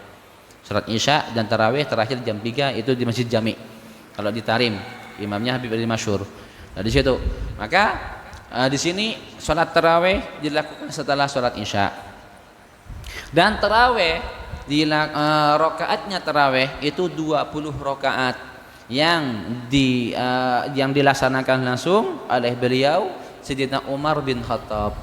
Salat isya dan tarawih terakhir jam 3 itu di Masjid Jami. Kalau di Tarim, imamnya Habib Ali Masyhur. Nah, di situ. Maka di sini salat tarawih dilakukan setelah salat isya. Dan tarawih rakaatnya tarawih itu 20 rakaat yang dilaksanakan langsung oleh beliau Sayyidina Umar bin Khattab.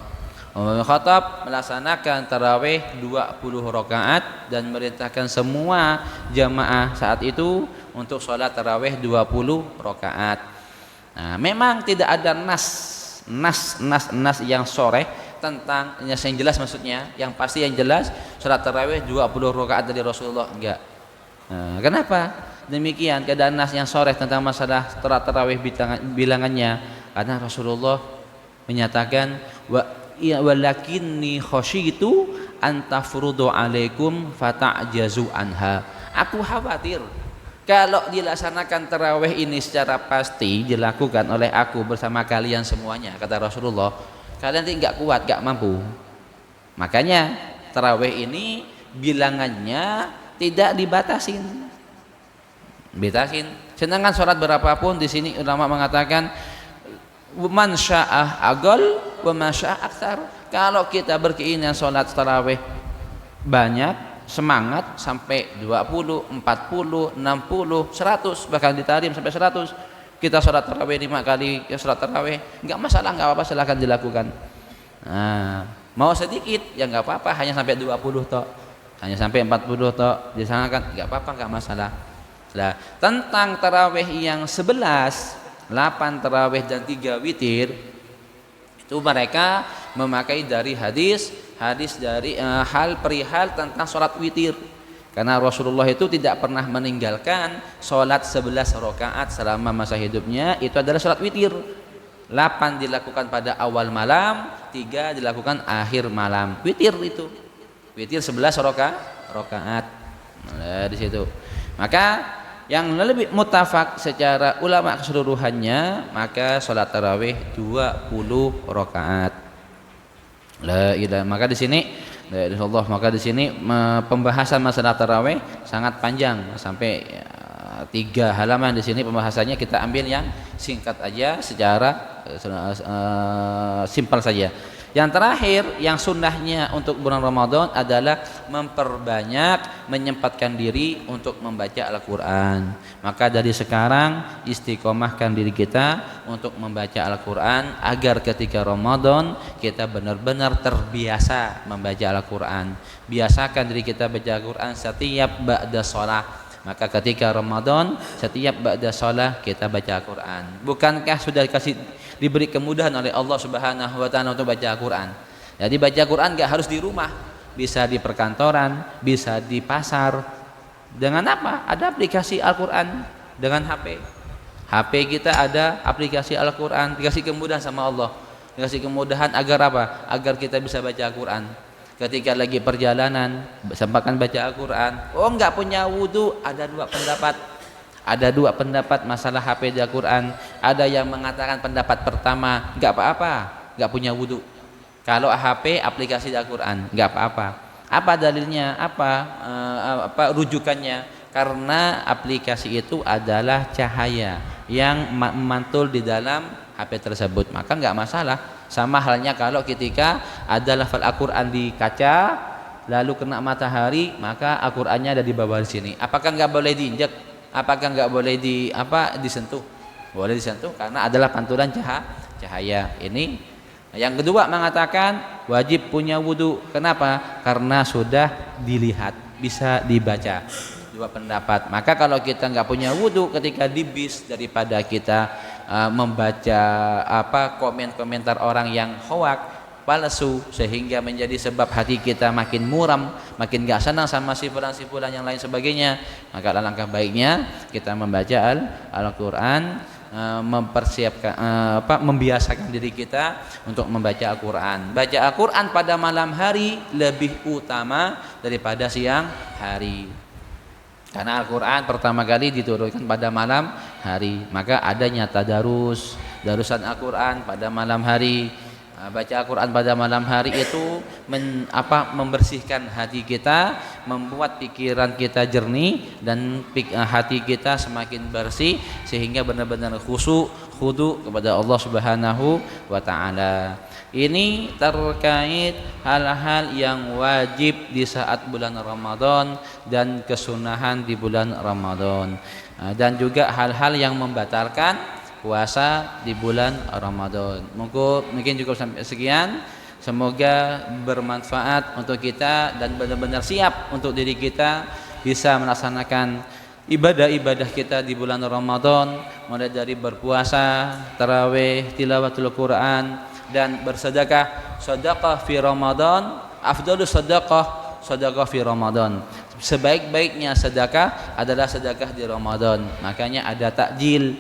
Umar bin Khattab melaksanakan tarawih 20 rakaat dan merintahkan semua jamaah saat itu untuk sholat tarawih 20 rakaat. Nah, memang tidak ada nas yang soreh tentang yang jelas, maksudnya yang pasti yang jelas sholat tarawih 20 rakaat dari Rasulullah, enggak. Nah, kenapa demikian? Keadaan nas yang soreh tentang masalah tarawih bilangannya, karena Rasulullah menyatakan walakinni khasyitu an tafrudu alaikum fata'jazu anha. Aku khawatir kalau dilaksanakan tarawih ini secara pasti dilakukan oleh aku bersama kalian semuanya, kata Rasulullah, kalian nanti enggak kuat, enggak mampu. Makanya tarawih ini bilangannya tidak dibatasin. Sedangkan sholat berapapun di sini ulama mengatakan Man sya'ah agol wa man sya'ah aktsar. Kalau kita berkeinginan sholat tarawih banyak, semangat sampai 20, 40, 60, 100, bahkan ditarim sampai 100. Kita sholat tarawih 5 kali, ya sholat tarawih, enggak masalah, enggak apa-apa, silakan dilakukan. Nah, mau sedikit ya enggak apa-apa, hanya sampai 20 tok. Hanya sampai 40 tok, disangakan enggak apa-apa, enggak masalah. Nah, tentang tarawih yang 11, 8 tarawih dan 3 witir, itu mereka memakai dari hadis dari hal perihal tentang sholat witir, karena Rasulullah itu tidak pernah meninggalkan sholat 11 rakaat selama masa hidupnya. Itu adalah sholat witir. 8 dilakukan pada awal malam, 3 dilakukan akhir malam. Witir itu, witir 11 rakaat. Nah, di situ maka yang lebih mutafak secara ulama keseluruhannya, maka sholat tarawih 20 rakaat. La ilaha. Maka di sini insyaallah, maka di sini pembahasan masalah tarawih sangat panjang sampai 3 halaman di sini pembahasannya. Kita ambil yang singkat aja, secara simpel saja. Yang terakhir, yang sunnahnya untuk bulan Ramadan adalah memperbanyak menyempatkan diri untuk membaca Al-Quran. Maka dari sekarang istiqomahkan diri kita untuk membaca Al-Quran, agar ketika Ramadan kita benar-benar terbiasa membaca Al-Quran. Biasakan diri kita baca Al-Quran setiap ba'da sholat. Maka ketika Ramadan, setiap ba'da sholat kita baca Al-Quran. Bukankah sudah diberi kemudahan oleh Allah Subhanahu wa taala untuk baca Al-Quran? Jadi baca Al-Quran gak harus di rumah, bisa di perkantoran, bisa di pasar. Dengan apa? Ada aplikasi Al-Quran dengan HP. HP kita ada aplikasi Al-Quran, dikasih kemudahan sama Allah. Dikasih kemudahan agar apa? Agar kita bisa baca Al-Quran. Ketika lagi perjalanan, sempatkan baca Al-Quran. Oh, nggak punya wudhu, ada 2 pendapat. Ada 2 pendapat masalah HP di Al-Quran. Ada yang mengatakan pendapat pertama, nggak apa-apa, nggak punya wudhu. Kalau HP aplikasi di Al-Quran, nggak apa-apa. Apa dalilnya? Apa rujukannya? Karena aplikasi itu adalah cahaya yang memantul di dalam HP tersebut, maka nggak masalah. Sama halnya kalau ketika ada lafal Al-Quran di kaca, lalu kena matahari, maka Al-Qurannya ada di bawah di sini. Apakah nggak boleh diinjak? Apakah nggak boleh disentuh? Boleh disentuh karena adalah pantulan cahaya. Ini yang kedua mengatakan wajib punya wudhu. Kenapa? Karena sudah dilihat, bisa dibaca. 2 pendapat. Maka kalau kita nggak punya wudhu ketika di bis, daripada kita membaca komentar orang yang hoak, palsu, sehingga menjadi sebab hati kita makin muram, makin gak senang sama sifulan-sifulan yang lain sebagainya, maka alangkah baiknya kita membaca Al-Quran, mempersiapkan membiasakan diri kita untuk membaca Al-Quran. Baca Al-Quran pada malam hari lebih utama daripada siang hari, karena Al-Quran pertama kali diturunkan pada malam hari. Maka adanya darusan Al-Quran pada malam hari. Baca Al-Quran pada malam hari itu membersihkan hati kita, membuat pikiran kita jernih, dan hati kita semakin bersih, sehingga benar-benar khudu kepada Allah Subhanahu wa taala. Ini terkait hal-hal yang wajib di saat bulan Ramadan dan kesunahan di bulan Ramadan, dan juga hal-hal yang membatalkan puasa di bulan Ramadan. Mungkin cukup sampai sekian. Semoga bermanfaat untuk kita dan benar-benar siap untuk diri kita bisa melaksanakan ibadah-ibadah kita di bulan Ramadan, mulai dari berpuasa, tarawih, tilawatul Quran, dan bersedekah. Sedekah fi Ramadan afdalus sedekah fi Ramadan. Sebaik-baiknya sedekah adalah sedekah di Ramadan. Makanya ada takjil,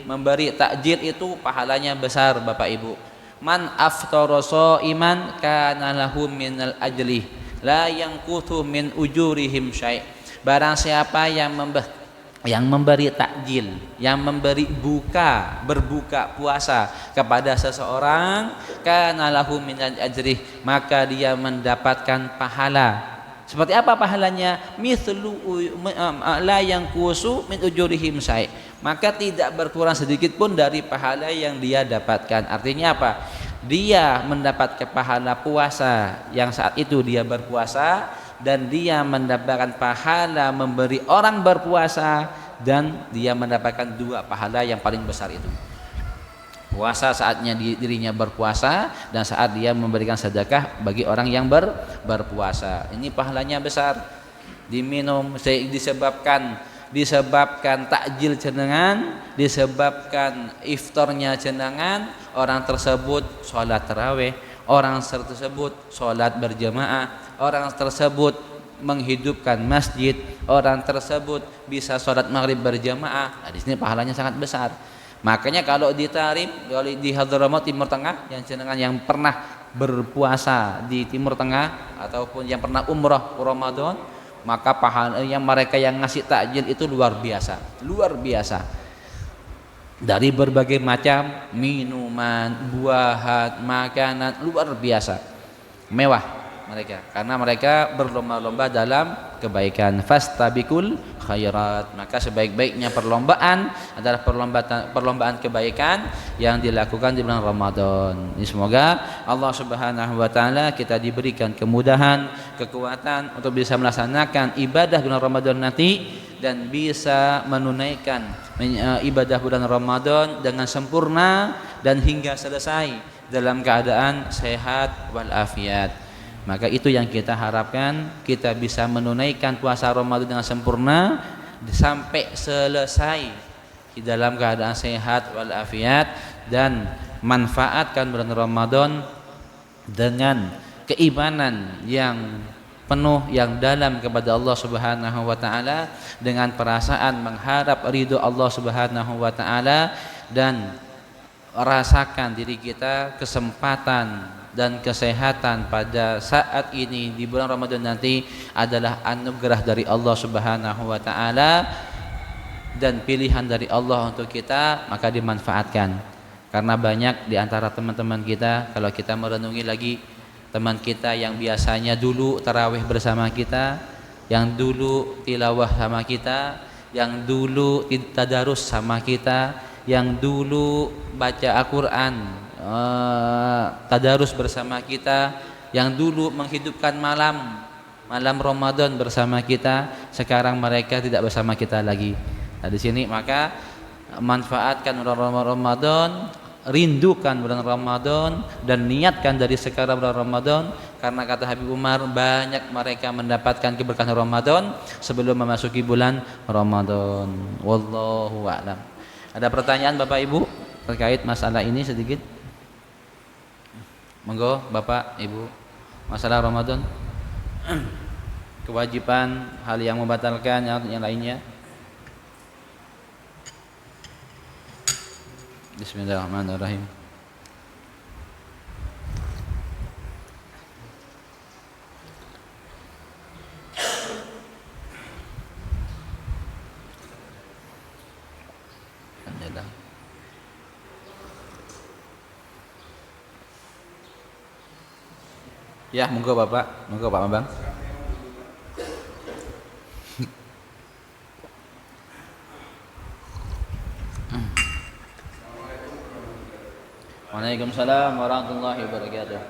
memberi takjil itu pahalanya besar, Bapak Ibu. Man aftara shaiman kana lahu minal ajli la yanquthu min ujurihim syai'. Barang siapa yang memberi takjil, yang memberi berbuka puasa kepada seseorang, kana lahu minal ajri, maka dia mendapatkan pahala Seperti apa pahalanya? Mithlu la yanqusu min ujurihim syai'. Maka tidak berkurang sedikit pun dari pahala yang dia dapatkan. Artinya apa? Dia mendapatkan pahala puasa yang saat itu dia berpuasa, dan dia mendapatkan pahala memberi orang berpuasa, dan dia mendapatkan dua pahala yang paling besar itu. Puasa saatnya dirinya berpuasa, dan saat dia memberikan sedekah bagi orang yang berpuasa. Ini pahalanya besar. Diminum disebabkan takjil jenengan, disebabkan iftarnya jenengan, orang tersebut sholat tarawih, orang tersebut sholat berjamaah, orang tersebut menghidupkan masjid, orang tersebut bisa sholat maghrib berjamaah. Nah, di sini pahalanya sangat besar. Makanya kalau ditarik di Hadramaut Timur Tengah, yang jenengan yang pernah berpuasa di Timur Tengah ataupun yang pernah umrah Ramadan, maka pahala yang mereka yang ngasih takjil itu luar biasa, luar biasa. Dari berbagai macam minuman, buahan, makanan, luar biasa mewah mereka, karena mereka berlomba-lomba dalam kebaikan. Fastabikul khairat, maka sebaik-baiknya perlombaan adalah perlombaan kebaikan yang dilakukan di bulan Ramadan. Ini semoga Allah Subhanahu wa taala kita diberikan kemudahan, kekuatan untuk bisa melaksanakan ibadah bulan Ramadan nanti, dan bisa menunaikan ibadah bulan Ramadan dengan sempurna dan hingga selesai dalam keadaan sehat walafiat. Maka itu yang kita harapkan, kita bisa menunaikan puasa Ramadan dengan sempurna sampai selesai di dalam keadaan sehat walafiat, dan manfaatkan bulan Ramadan dengan keimanan yang penuh, yang dalam kepada Allah Subhanahu wa taala, dengan perasaan mengharap ridho Allah Subhanahu wa taala, dan rasakan diri kita kesempatan dan kesehatan pada saat ini di bulan Ramadan nanti adalah anugerah dari Allah Subhanahu wa taala dan pilihan dari Allah untuk kita, maka dimanfaatkan. Karena banyak di antara teman-teman kita, kalau kita merenungi lagi teman kita yang biasanya dulu tarawih bersama kita, yang dulu tilawah sama kita, yang dulu tadarus sama kita, yang dulu baca Al-Quran tadarus bersama kita, yang dulu menghidupkan malam Ramadan bersama kita, sekarang mereka tidak bersama kita lagi. Nah, di sini maka manfaatkan bulan Ramadan, rindukan bulan Ramadan, dan niatkan dari sekarang bulan Ramadan, karena kata Habib Umar, banyak mereka mendapatkan keberkahan Ramadan sebelum memasuki bulan Ramadan. Wallahu a'lam. Ada pertanyaan Bapak Ibu terkait masalah ini sedikit? Monggo Bapak Ibu, masalah Ramadan, kewajiban, hal yang membatalkan, yang lainnya. Bismillahirrahmanirrahim. Ya, monggo Bapak, monggo Pak Bambang. Waalaikumsalam warahmatullahi wabarakatuh.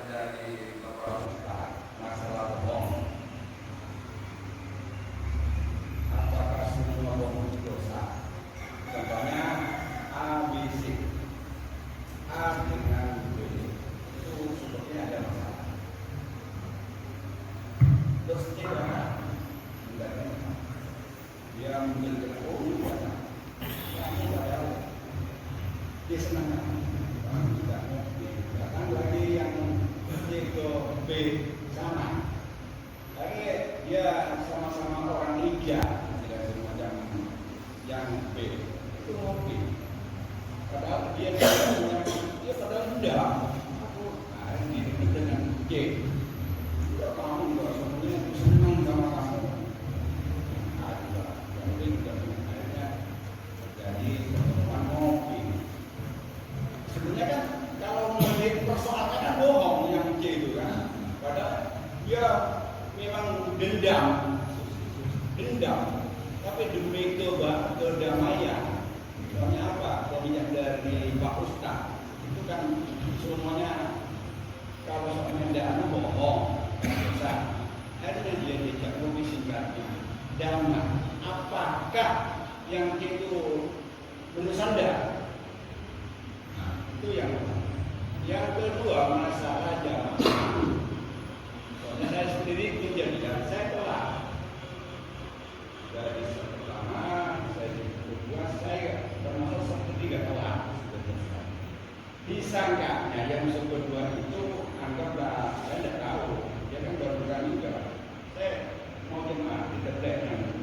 Dia memang dendam, tapi demi kedamaian. Soalnya apa? Pemilihan dari Pak Ustaz itu kan semuanya kalau soalnya tidak bohong, dosa. Akhirnya dia diajak lebih singkatnya. Damai. Apakah yang itu menurut Anda? Nah, itu yang pertama. Yang kedua masalah jamaah. Soalnya saya sendiri kejadian saya telah dari pertama saya kedua saya termasuk ketiga telah. Disangkanya yang kedua itu anggaplah saya tidak tahu, dia kan baru juga. Saya mau jemaah di terdeknya,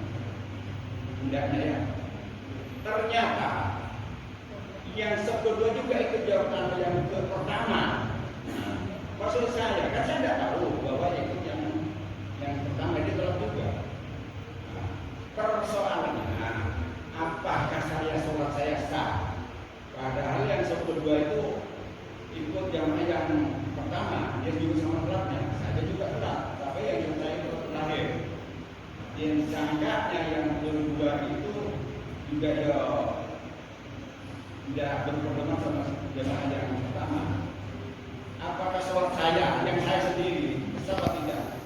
hendaknya ya. Ternyata yang kedua juga ikut jawaban yang pertama. Nah, maksud saya kan saya tidak tahu bahwa ikut yang pertama itu telah juga. Nah, persoalannya apakah sholat saya sah? Padahal yang kedua itu ikut jamaah yang pertama, dia juga sama telatnya, saya juga telat, tapi yang saya itu terakhir. Yang sangkanya yang kedua itu juga ya tidak berpedoman sama jamaah yang pertama. Apakah sholat saya yang saya sendiri sah atau tidak?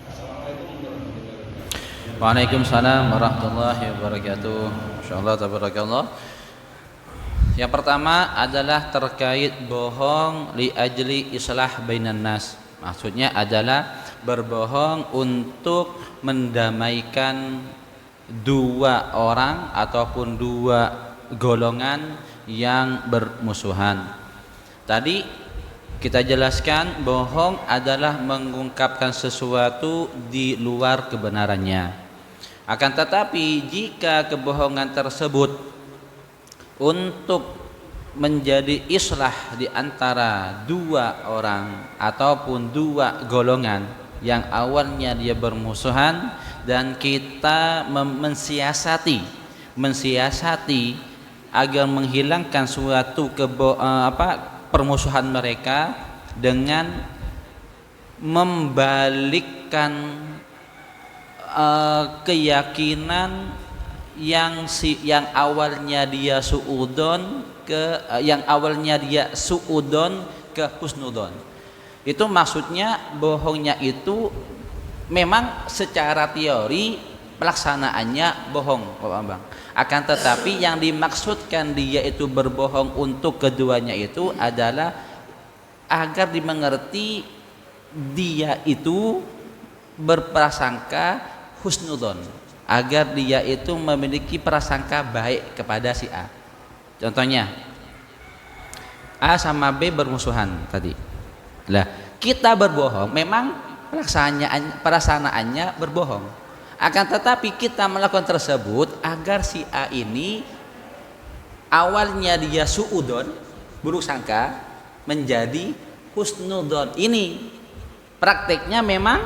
Assalamualaikum warahmatullahi wabarakatuh. Waalaikumsalam warahmatullahi wabarakatuh. Insyaallah tabarakallah. Yang pertama adalah terkait bohong li ajli islah bainan nas. Maksudnya adalah berbohong untuk mendamaikan dua orang ataupun dua golongan yang bermusuhan. Tadi kita jelaskan bohong adalah mengungkapkan sesuatu di luar kebenarannya. Akan tetapi jika kebohongan tersebut untuk menjadi islah di antara dua orang ataupun dua golongan yang awalnya dia bermusuhan dan kita mensiasati agar menghilangkan suatu permusuhan mereka dengan membalikkan keyakinan yang awalnya dia suudon ke husnudon. Itu maksudnya bohongnya itu memang secara teori pelaksanaannya bohong, Bapak Bang. Akan tetapi yang dimaksudkan dia itu berbohong untuk keduanya itu adalah agar dimengerti dia itu berprasangka husnudon, agar dia itu memiliki prasangka baik kepada si A. Contohnya A sama B bermusuhan tadi. Lah, kita berbohong memang pelaksanaannya berbohong. Akan tetapi kita melakukan tersebut agar si A ini awalnya dia suudon, buruk sangka, menjadi husnudon. Ini praktiknya memang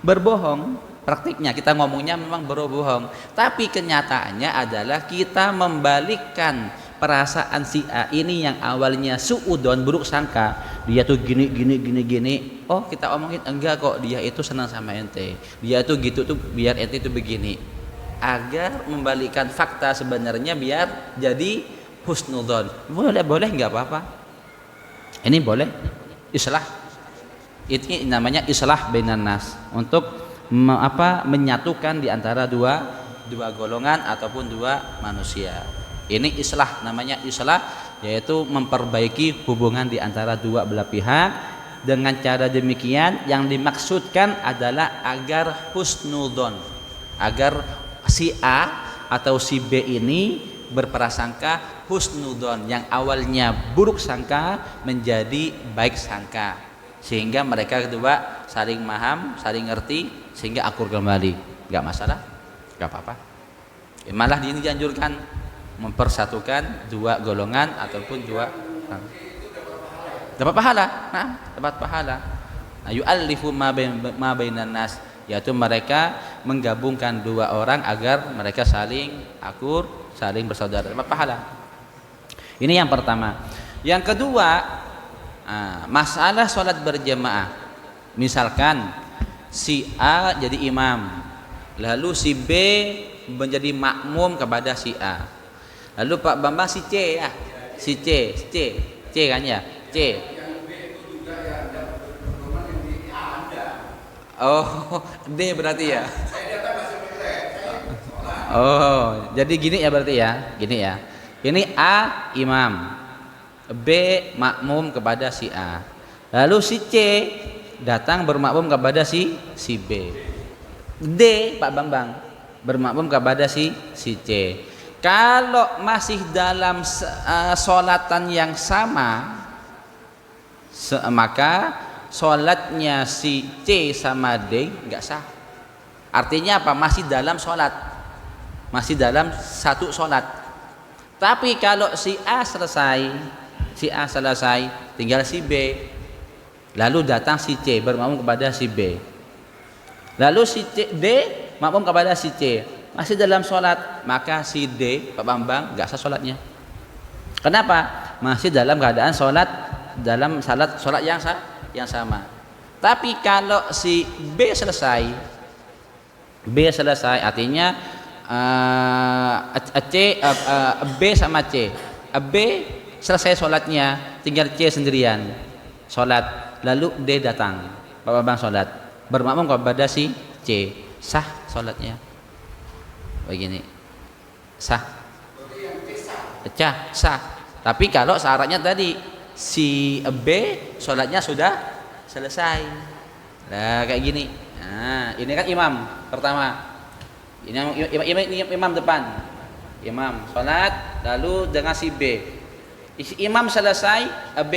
berbohong. Praktiknya kita ngomongnya memang berbohong, tapi kenyataannya adalah kita membalikkan perasaan si A ini yang awalnya suudon, buruk sangka, dia tuh gini. Oh, kita omongin enggak kok, dia itu senang sama ente, dia tuh gitu tuh biar ente tuh begini, agar membalikkan fakta sebenarnya biar jadi husnudon. Boleh nggak apa-apa, ini boleh islah. Ini namanya islah bainan nas, untuk menyatukan di antara dua golongan ataupun dua manusia. Ini islah, namanya islah, yaitu memperbaiki hubungan di antara dua belah pihak. Dengan cara demikian yang dimaksudkan adalah agar husnudon, agar si A atau si B ini berprasangka husnudon, yang awalnya buruk sangka menjadi baik sangka, sehingga mereka kedua saling paham, saling ngerti, sehingga akur kembali. Gak masalah, gak apa-apa. Malah ini dianjurkan mempersatukan dua golongan ataupun dua dapat pahala. Dapat pahala. Yu'allifu ma bainan nas, yaitu mereka menggabungkan dua orang agar mereka saling akur, saling bersaudara, dapat pahala. Ini yang pertama. Yang kedua, masalah sholat berjamaah. Misalkan si A jadi imam, lalu si B menjadi makmum kepada si A, lalu Pak Bambang si C ya, si C kan ya, C. Oh, D berarti ya. Oh, jadi gini ya berarti ya, gini ya. Ini A imam, B makmum kepada si A. Lalu si C datang bermakmum kepada si B. D Pak Bambang bermakmum kepada si C. Kalau masih dalam sholatan yang sama, maka sholatnya si C sama D nggak sah. Artinya apa? Masih dalam sholat, masih dalam satu sholat. Tapi kalau si A selesai, tinggal si B, lalu datang si C bermakmum kepada si B, lalu si D makmum kepada si C, masih dalam sholat, maka si D Pak Bambang nggak sah sholatnya. Kenapa? Masih dalam keadaan sholat, dalam sholat yang sama. Tapi kalau si B selesai artinya B sama C, B selesai sholatnya, tinggal C sendirian sholat, lalu D datang, Pak Bambang sholat bermakmum kepada si C, sah sholatnya. Begini sah, sah. Tapi kalau syaratnya tadi si B sholatnya sudah selesai, nah kayak gini. Nah ini kan imam pertama, ini imam depan, imam sholat lalu dengan si B, imam selesai, B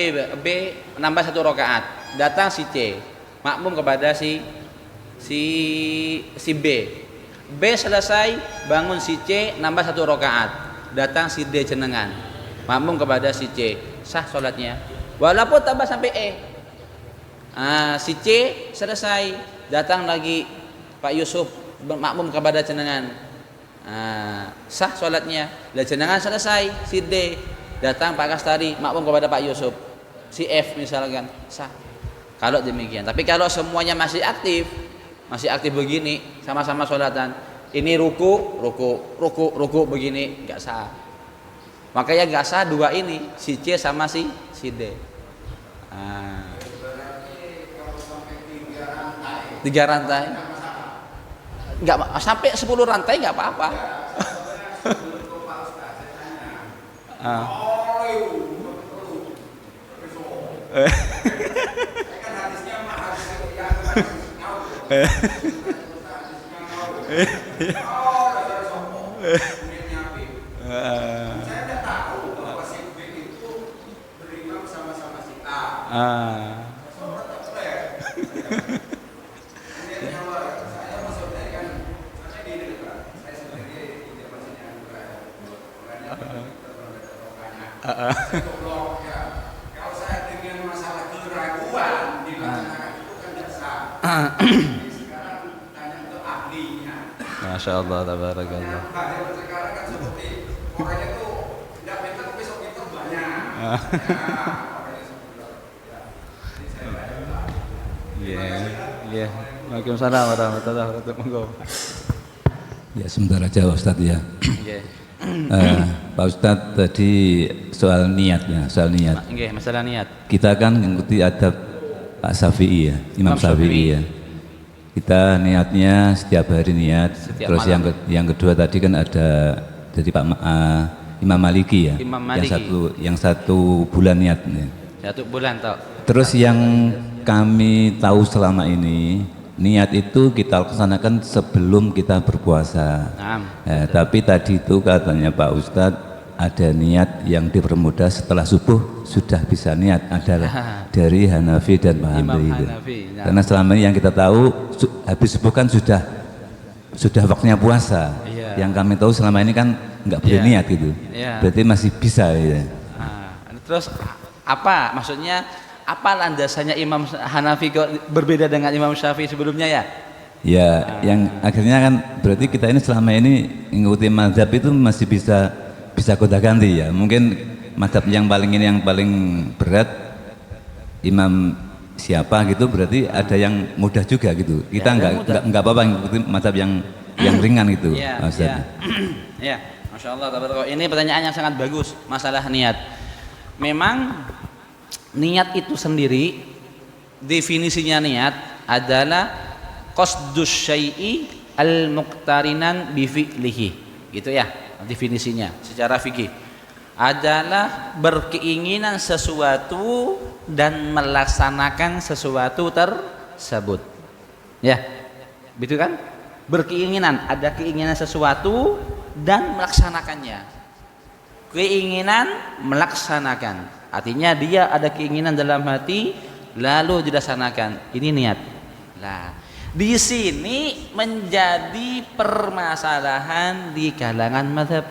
nambah 1 rakaat, datang si C makmum kepada si B, B selesai bangun si C nambah 1 rakaat, datang si D jenengan makmum kepada si C, sah sholatnya walaupun tambah sampai E. Si C selesai, datang lagi Pak Yusuf makmum kepada jenengan, sah sholatnya. Lah jenengan selesai, si D datang Pak Kastari makmum kepada Pak Yusuf, si F misalkan, sah. Kalau demikian. Tapi kalau semuanya masih aktif begini, sama-sama sholatan, ini ruku begini, nggak sah. Makanya nggak sah dua ini, si C sama si D. 3 rantai, nggak sampai 10 rantai nggak apa-apa. Saya tidak tahu bahwa si B itu berimam sama-sama si A. Saya maksudnya saya di dekat, saya sebagai kalau saya dengan masalah keraguan dilaksanakan itu kan tidak sah. Sekarang tanya untuk ahlinya. Masya Allah, tabarakallah. Sekarang kan seperti orangnya tuh tidak pintar tapi sok pintar banyak. Iya. Waalaikumsalam warahmatullahi wabarakatuh. Ya sebentar aja Pak Ustadz ya. Pak Ustadz tadi soal niatnya, Masalah niat. Kita kan mengikuti adab Pak Syafi'i ya, Imam Syafi'i ya. Kita niatnya setiap hari niat. Terus malam. Yang kedua tadi kan ada dari Pak Imam Maliki ya. Imam Maliki. Yang satu bulan niatnya. 1 bulan toh. Terus yang kami tahu selama ini, niat itu kita laksanakan sebelum kita berpuasa. Tapi tadi itu katanya Pak Ustadz ada niat yang dipermudah setelah subuh sudah bisa niat, adalah dari Hanafi dan Hambali. Karena selama ini yang kita tahu habis subuh kan sudah waktunya puasa. Yang kami tahu selama ini kan nggak boleh niat gitu. Berarti masih bisa ya. Terus apa maksudnya? Apa landasannya Imam Hanafi kok berbeda dengan Imam Syafi'i sebelumnya ya? Ya, yang akhirnya kan berarti kita ini selama ini mengikuti mazhab itu masih bisa gonta-ganti ya. Mungkin mazhab yang paling berat Imam siapa gitu, berarti ada yang mudah juga gitu. Kita Ya, enggak apa-apa ngikutin mazhab yang ringan gitu. Ya, Ustaz. ya. Ya, Masya Allah. Ini pertanyaan yang sangat bagus, masalah niat. Memang niat itu sendiri, definisinya niat adalah qasdus syai'i al-muqtarinan bi fi'lihi. Gitu ya, definisinya secara fikih. Adalah berkeinginan sesuatu dan melaksanakan sesuatu tersebut. Ya. Begitu kan? Berkeinginan, ada keinginan sesuatu dan melaksanakannya. Keinginan melaksanakan, artinya dia ada keinginan dalam hati lalu dilaksanakan. Ini niat. Nah, di sini menjadi permasalahan di kalangan mazhab.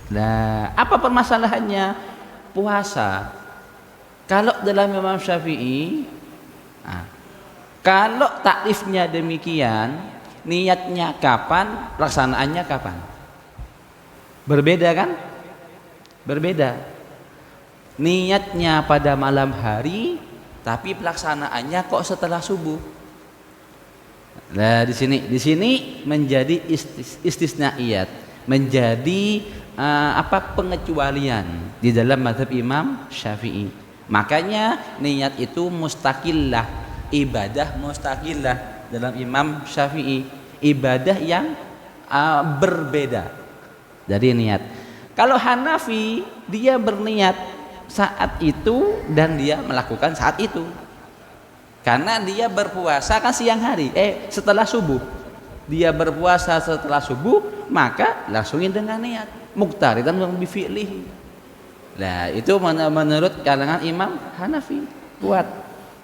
Nah, apa permasalahannya? Puasa. Kalau dalam Imam Syafi'i, kalau takrifnya demikian, niatnya kapan, pelaksanaannya kapan? Berbeda kan? Berbeda. Niatnya pada malam hari, tapi pelaksanaannya kok setelah subuh. Nah, di sini menjadi istisnaiyat, menjadi pengecualian di dalam mazhab Imam Syafi'i. Makanya niat itu mustaqillah, ibadah mustaqillah dalam Imam Syafi'i, ibadah yang berbeda dari niat. Kalau Hanafi, dia berniat saat itu dan dia melakukan saat itu. Karena dia berpuasa kan siang hari, setelah subuh. Dia berpuasa setelah subuh, maka langsungin dengan niat. Muqtaridan bi fi'lihi. Nah, itu menurut kalangan Imam Hanafi kuat.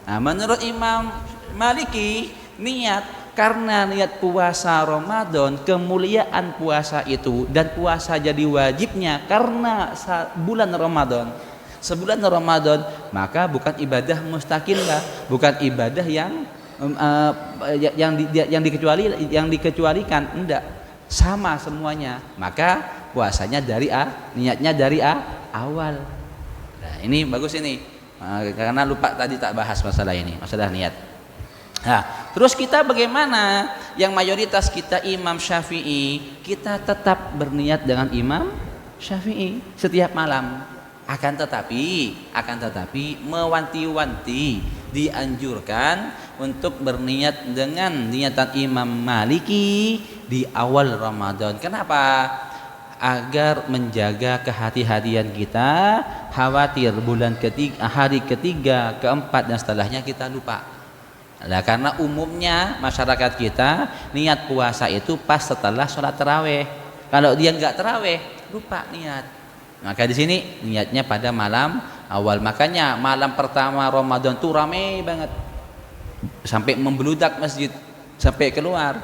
Nah, menurut Imam Maliki niat karena niat puasa Ramadan, kemuliaan puasa itu dan puasa jadi wajibnya karena bulan Ramadan. Sebulan Ramadan, maka bukan ibadah mustaqillah, bukan ibadah yang dikecualikan, enggak, sama semuanya. Maka puasanya niatnya dari awal. Nah, ini bagus ini. Karena lupa tadi tak bahas masalah ini, masalah niat. Nah, terus kita bagaimana? Yang mayoritas kita Imam Syafi'i, kita tetap berniat dengan Imam Syafi'i setiap malam. Akan tetapi mewanti-wanti, dianjurkan untuk berniat dengan niatan Imam Maliki di awal Ramadan. Kenapa? Agar menjaga kehati-hatian kita, khawatir bulan ketiga, hari ketiga, keempat dan setelahnya kita lupa. Nah, karena umumnya masyarakat kita niat puasa itu pas setelah sholat taraweh. Kalau dia nggak taraweh, lupa niat. Maka di sini niatnya pada malam awal. Makanya malam pertama Ramadan tuh ramai banget, sampai membeludak masjid, sampai keluar.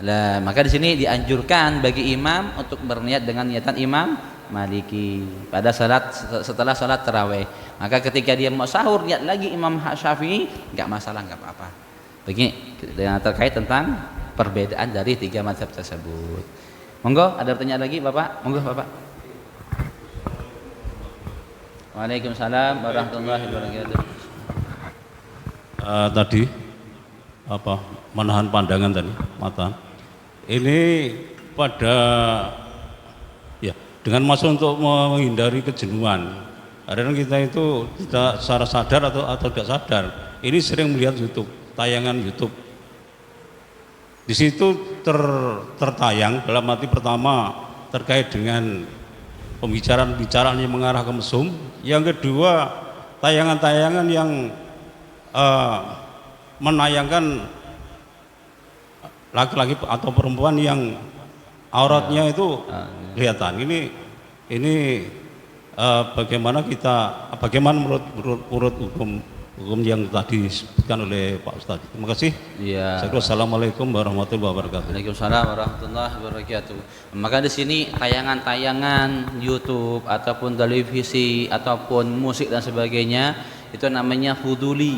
Nah, maka di sini dianjurkan bagi imam untuk berniat dengan niatan Imam Maliki pada setelah salat tarawih. Maka ketika dia mau sahur niat lagi Imam Syafi'i, nggak masalah, nggak apa-apa. Begini yang terkait tentang perbedaan dari tiga mazhab tersebut. Monggo, ada pertanyaan lagi Bapak? Monggo Bapak. Waalaikumsalam warahmatullahi wabarakatuh. Tadi menahan pandangan tadi mata. Ini pada dengan maksud untuk menghindari kejenuhan. Kadang kita itu tidak secara sadar atau tidak sadar. Ini sering melihat YouTube, tayangan YouTube. Di situ tertayang dalam arti pertama terkait dengan pembicaraan yang mengarah ke mesum. Yang kedua, tayangan-tayangan yang menayangkan laki-laki atau perempuan yang auratnya itu kelihatan. Ini bagaimana menurut hukum yang tadi disebutkan oleh Pak Ustadz. Terima kasih. Ya. Assalamualaikum warahmatullahi wabarakatuh. Waalaikumsalam warahmatullahi wabarakatuh. Maka di sini tayangan-tayangan YouTube ataupun televisi ataupun musik dan sebagainya itu namanya fuduli.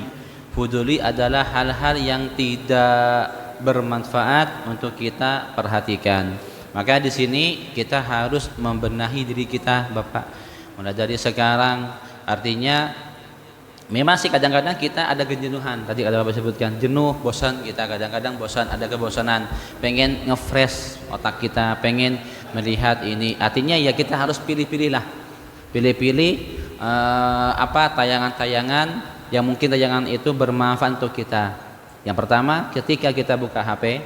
Fuduli adalah hal-hal yang tidak bermanfaat untuk kita perhatikan. Maka di sini kita harus membenahi diri kita, Bapak. Mulai dari sekarang, artinya Memang sih kadang-kadang kita ada kejenuhan. Tadi ada Bapak sebutkan, jenuh, bosan kita kadang-kadang bosan, ada kebosanan. Pengen nge-fresh otak kita, pengen melihat ini. Artinya ya kita harus pilih-pilih lah. Pilih-pilih tayangan-tayangan yang mungkin tayangan itu bermanfaat untuk kita. Yang pertama, ketika kita buka HP,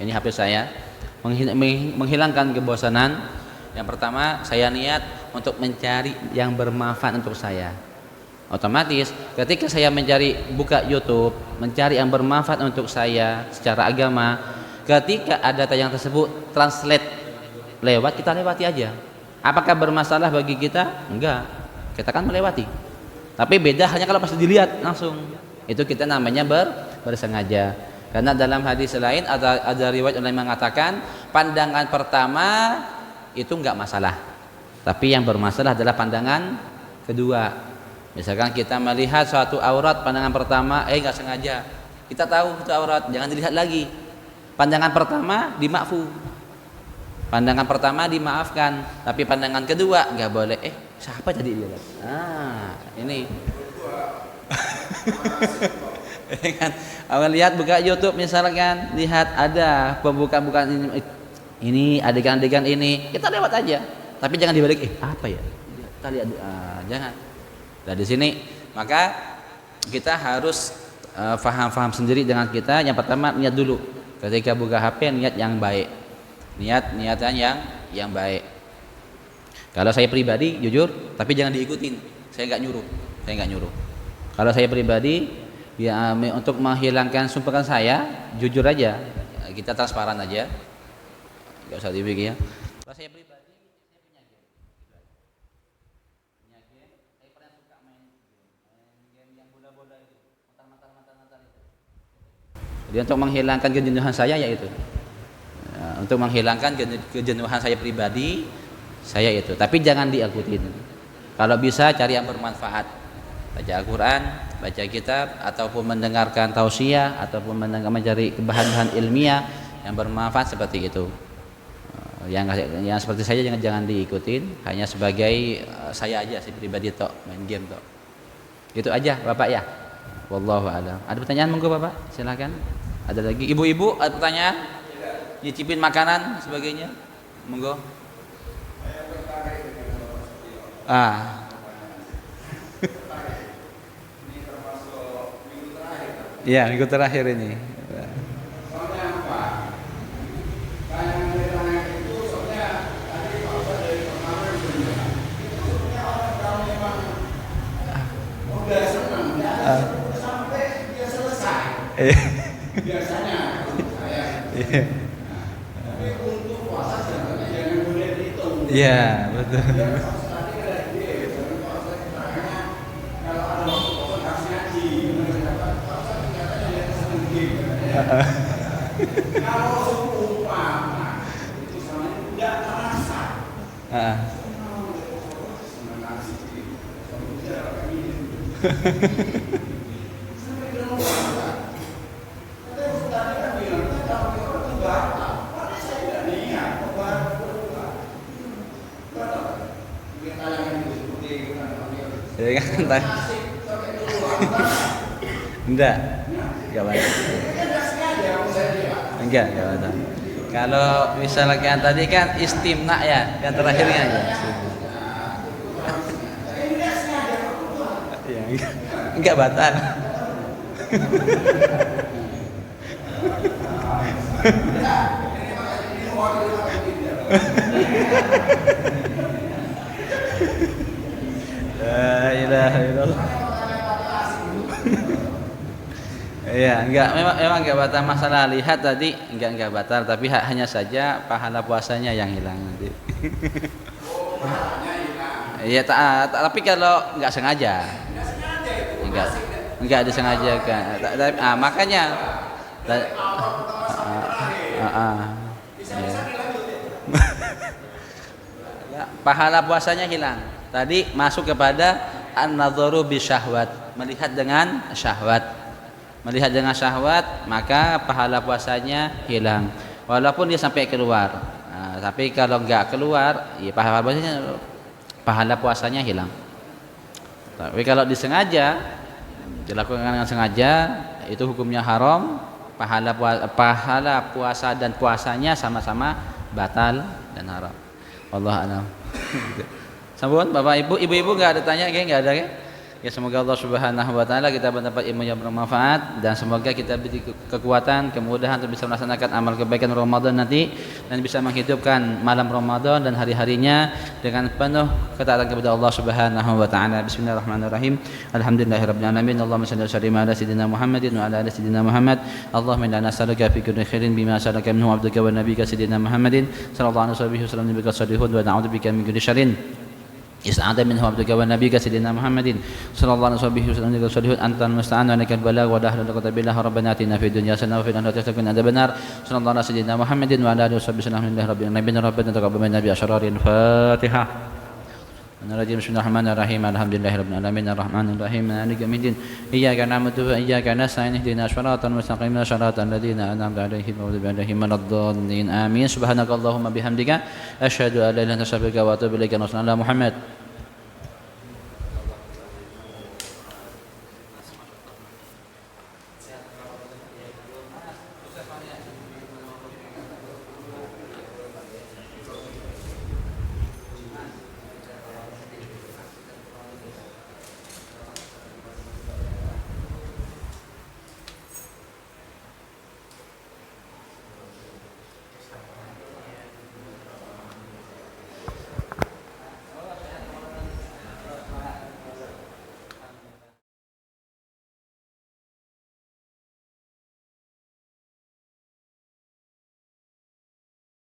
ini HP saya, menghilangkan kebosanan. Yang pertama, saya niat untuk mencari yang bermanfaat untuk saya. Otomatis ketika saya buka YouTube, mencari yang bermanfaat untuk saya secara agama, ketika ada tayangan tersebut translate lewat, kita lewati aja. Apakah bermasalah bagi kita? Enggak, kita kan melewati. Tapi beda hanya kalau pas dilihat langsung, itu kita namanya bersengaja. Karena dalam hadis lain ada riwayat yang mengatakan pandangan pertama itu enggak masalah, tapi yang bermasalah adalah pandangan kedua. Misalkan kita melihat suatu aurat, pandangan pertama enggak sengaja, kita tahu itu aurat, jangan dilihat lagi. Pandangan pertama dimaafkan, tapi pandangan kedua enggak boleh. Siapa tadi dia? Ini kan awal lihat buka YouTube misalkan, lihat ada pembukaan ini adegan-adegan ini, kita lewat aja, tapi jangan dibalik apa ya, kita lihat jangan. Nah di sini maka kita harus faham sendiri dengan kita. Yang pertama, niat dulu ketika buka HP, niat yang baik, niatan yang baik. Kalau saya pribadi jujur, tapi jangan diikutin, saya nggak nyuruh. Kalau saya pribadi ya, untuk menghilangkan sumpahkan saya, jujur aja, kita transparan aja, nggak usah dipikir ya. Kalau saya pribadi, jadi untuk menghilangkan kejenuhan saya yaitu, untuk menghilangkan kejenuhan saya pribadi, saya itu. Tapi jangan diikutin. Kalau bisa cari yang bermanfaat, baca Al-Quran, baca kitab, ataupun mendengarkan tausiah, ataupun mencari bahan-bahan ilmiah yang bermanfaat seperti itu. Yang seperti saya jangan diikutin, hanya sebagai saya aja si pribadi tok, main game tok. Itu aja Bapak ya. Wallahu a'lam. Ada pertanyaan monggo Bapak, silakan. Ada lagi ibu-ibu ada pertanyaan? Nyicipin makanan sebagainya, monggo. Iya, minggu terakhir ini. Sampai dia selesai. Biasanya tapi untuk puasa jangan boleh dihitung. Iya, betul. Kalau seumpama itu sama tidak terasa. Ya kan enggak baik. Enggak baik. Kalau misalkan tadi kan istimna ya, yang terakhirnya aja. Ya, enggak batal. La ilaha illallah. Ya, memang enggak batal. Masalah lihat tadi enggak batal, tapi hanya saja pahala puasanya yang hilang nanti. Iya, tapi kalau enggak sengaja. Enggak disengajakan. Makanya pahala puasanya hilang. Tadi masuk kepada an-nadharu bisyahwat, melihat dengan syahwat. Melihat dengan syahwat, maka pahala puasanya hilang. Walaupun dia sampai keluar. Tapi kalau enggak keluar, ya pahala puasanya hilang. Tapi kalau disengaja, dilakukan dengan sengaja itu hukumnya haram, pahala puasa dan puasanya sama-sama batal dan haram. Allah a'lam. Sambungan Bapak Ibu, ibu-ibu enggak ada tanya enggak ada ya? Ya semoga Allah Subhanahu wa taala kita mendapat ilmu yang bermanfaat dan semoga kita diberi kekuatan, kemudahan untuk bisa melaksanakan amal kebaikan Ramadan nanti dan bisa menghidupkan malam Ramadan dan hari-harinya dengan penuh ketaatan kepada Allah Subhanahu wa taala. Bismillahirrahmanirrahim. Alhamdulillahirabbil alamin. Allahumma shalli ala sayyidina Muhammadin wa ala ali sayyidina Muhammad. Allahumma inna nas'aluka fi kulli khairin bima sa'alaka minhu 'abduka wa nabiyyuka sayyidina Muhammadin sallallahu alaihi wasallam bika salihun wa na'udzubika min kulli syarrin استعاذ منه عبدك ونبيك سيدنا محمد صلى الله عليه وسلم أنت المستعان ولك البلاغ ولا حول ولا قوة إلا بالله ربنا آتنا في الدنيا حسنة وفي الآخرة حسنة وقنا عذاب النار صلى الله على سيدنا محمد وعلى آله وصحبه وسلم الحمد لله رب العالمين ربنا تقبل منا بأشرار الفاتحة بسم الله الرحمن الرحيم الحمد لله رب العالمين الرحمن الرحيم مالك يوم الدين إياك نعبد وإياك نستعين اهدنا الصراط المستقيم صراط الذين أنعمت عليهم غير المغضوب عليهم ولا الضالين آمين سبحانك اللهم بحمدك أشهد أن لا إله إلا أنت أستغفرك وأتوب إليك. Muhammad